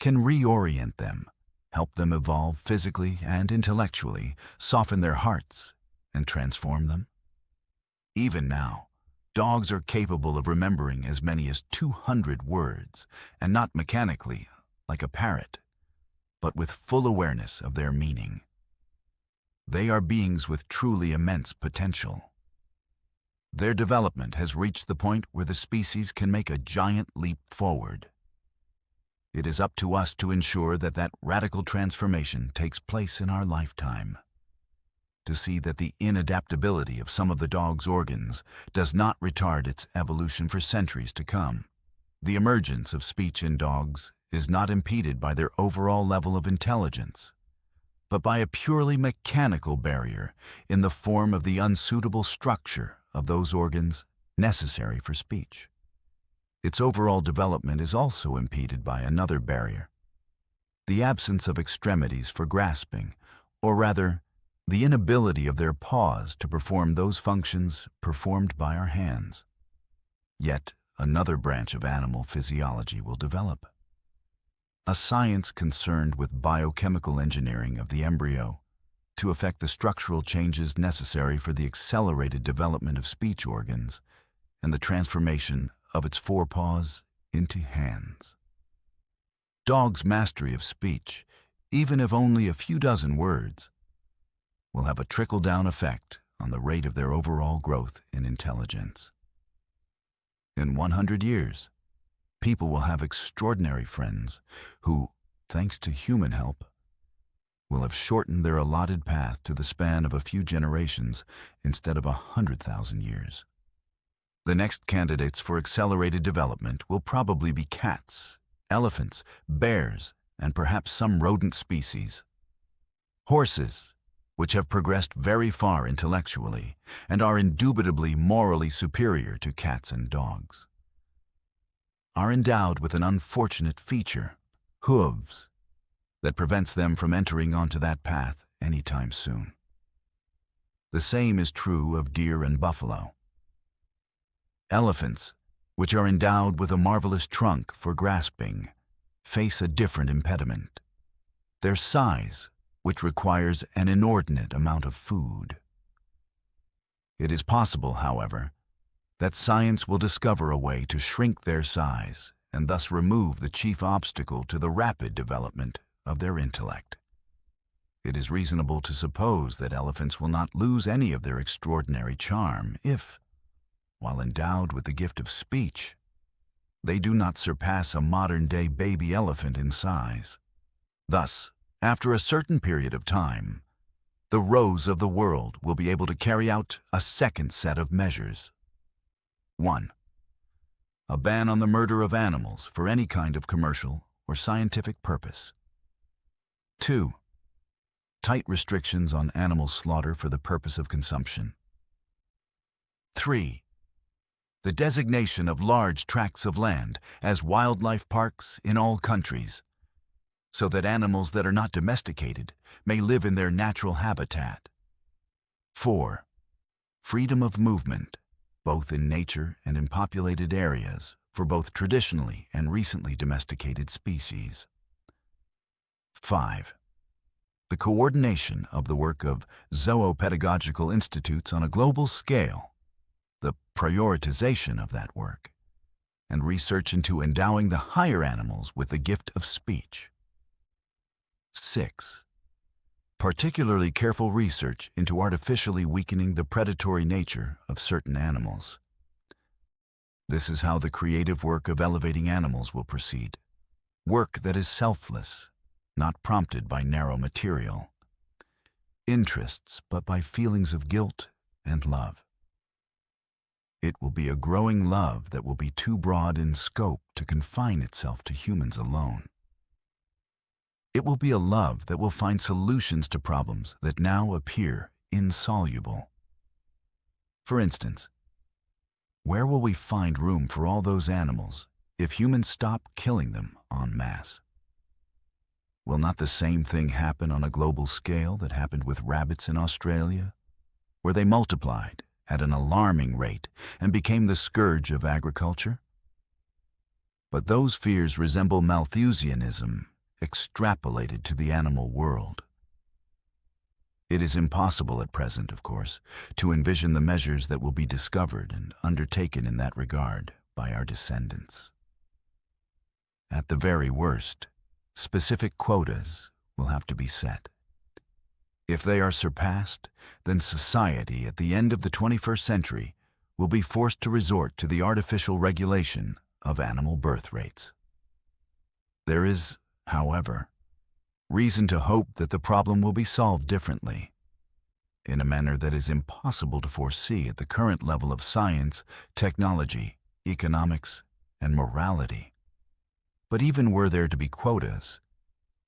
can reorient them, help them evolve physically and intellectually, soften their hearts, and transform them? Even now, dogs are capable of remembering as many as 200 words, and not mechanically, like a parrot, but with full awareness of their meaning. They are beings with truly immense potential. Their development has reached the point where the species can make a giant leap forward. It is up to us to ensure that that radical transformation takes place in our lifetime. To see that the inadaptability of some of the dog's organs does not retard its evolution for centuries to come. The emergence of speech in dogs is not impeded by their overall level of intelligence, but by a purely mechanical barrier in the form of the unsuitable structure of those organs necessary for speech. Its overall development is also impeded by another barrier: the absence of extremities for grasping, or rather, the inability of their paws to perform those functions performed by our hands. Yet another branch of animal physiology will develop: a science concerned with biochemical engineering of the embryo to effect the structural changes necessary for the accelerated development of speech organs and the transformation of its forepaws into hands. Dogs' mastery of speech, even if only a few dozen words, will have a trickle-down effect on the rate of their overall growth in intelligence. In 100 years, people will have extraordinary friends who, thanks to human help, will have shortened their allotted path to the span of a few generations instead of 100,000 years. The next candidates for accelerated development will probably be cats, elephants, bears, and perhaps some rodent species. Horses, which have progressed very far intellectually and are indubitably morally superior to cats and dogs, are endowed with an unfortunate feature: hooves, that prevents them from entering onto that path anytime soon. The same is true of deer and buffalo. Elephants, which are endowed with a marvelous trunk for grasping, face a different impediment: their size, which requires an inordinate amount of food. It is possible, however, that science will discover a way to shrink their size and thus remove the chief obstacle to the rapid development of their intellect. It is reasonable to suppose that elephants will not lose any of their extraordinary charm if, while endowed with the gift of speech, they do not surpass a modern-day baby elephant in size. Thus, after a certain period of time, the roes of the world will be able to carry out a second set of measures. 1. A ban on the murder of animals for any kind of commercial or scientific purpose. 2. Tight restrictions on animal slaughter for the purpose of consumption. 3. The designation of large tracts of land as wildlife parks in all countries, so that animals that are not domesticated may live in their natural habitat. 4. Freedom of movement, both in nature and in populated areas, for both traditionally and recently domesticated species. 5. The coordination of the work of zoopedagogical institutes on a global scale, the prioritization of that work, and research into endowing the higher animals with the gift of speech. 6. Particularly careful research into artificially weakening the predatory nature of certain animals. This is how the creative work of elevating animals will proceed. Work that is selfless, not prompted by narrow material interests, but by feelings of guilt and love. It will be a growing love that will be too broad in scope to confine itself to humans alone. It will be a love that will find solutions to problems that now appear insoluble. For instance, where will we find room for all those animals if humans stop killing them en masse? Will not the same thing happen on a global scale that happened with rabbits in Australia, where they multiplied at an alarming rate and became the scourge of agriculture? But those fears resemble Malthusianism extrapolated to the animal world. It is impossible at present, of course, to envision the measures that will be discovered and undertaken in that regard by our descendants. At the very worst, specific quotas will have to be set. If they are surpassed, then society at the end of the 21st century will be forced to resort to the artificial regulation of animal birth rates. There is, however, reason to hope that the problem will be solved differently, in a manner that is impossible to foresee at the current level of science, technology, economics, and morality. But even were there to be quotas,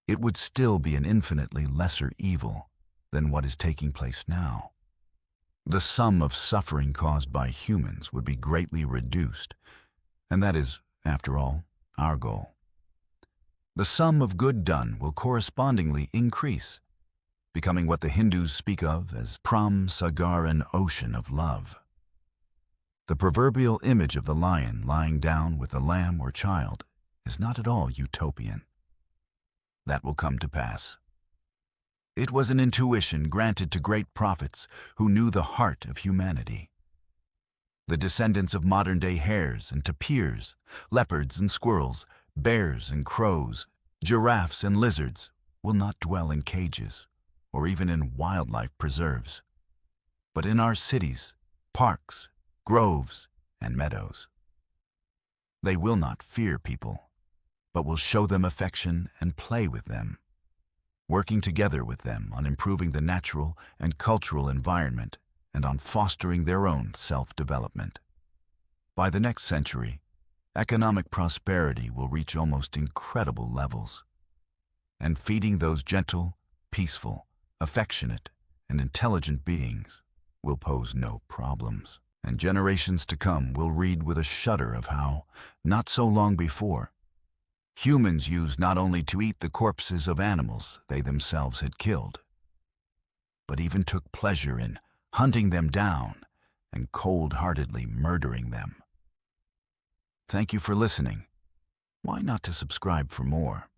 it would still be an infinitely lesser evil than what is taking place now. The sum of suffering caused by humans would be greatly reduced, and that is, after all, our goal. The sum of good done will correspondingly increase, becoming what the Hindus speak of as Pram Sagar, an ocean of love. The proverbial image of the lion lying down with the lamb or child is not at all utopian. That will come to pass. It was an intuition granted to great prophets who knew the heart of humanity. The descendants of modern-day hares and tapirs, leopards and squirrels, bears and crows, giraffes and lizards will not dwell in cages or even in wildlife preserves, but in our cities, parks, groves, and meadows. They will not fear people, but will show them affection and play with them, working together with them on improving the natural and cultural environment and on fostering their own self-development. By the next century, economic prosperity will reach almost incredible levels, and feeding those gentle, peaceful, affectionate, and intelligent beings will pose no problems. And generations to come will read with a shudder of how, not so long before, humans used not only to eat the corpses of animals they themselves had killed, but even took pleasure in hunting them down and cold-heartedly murdering them. Thank you for listening. Why not to subscribe for more?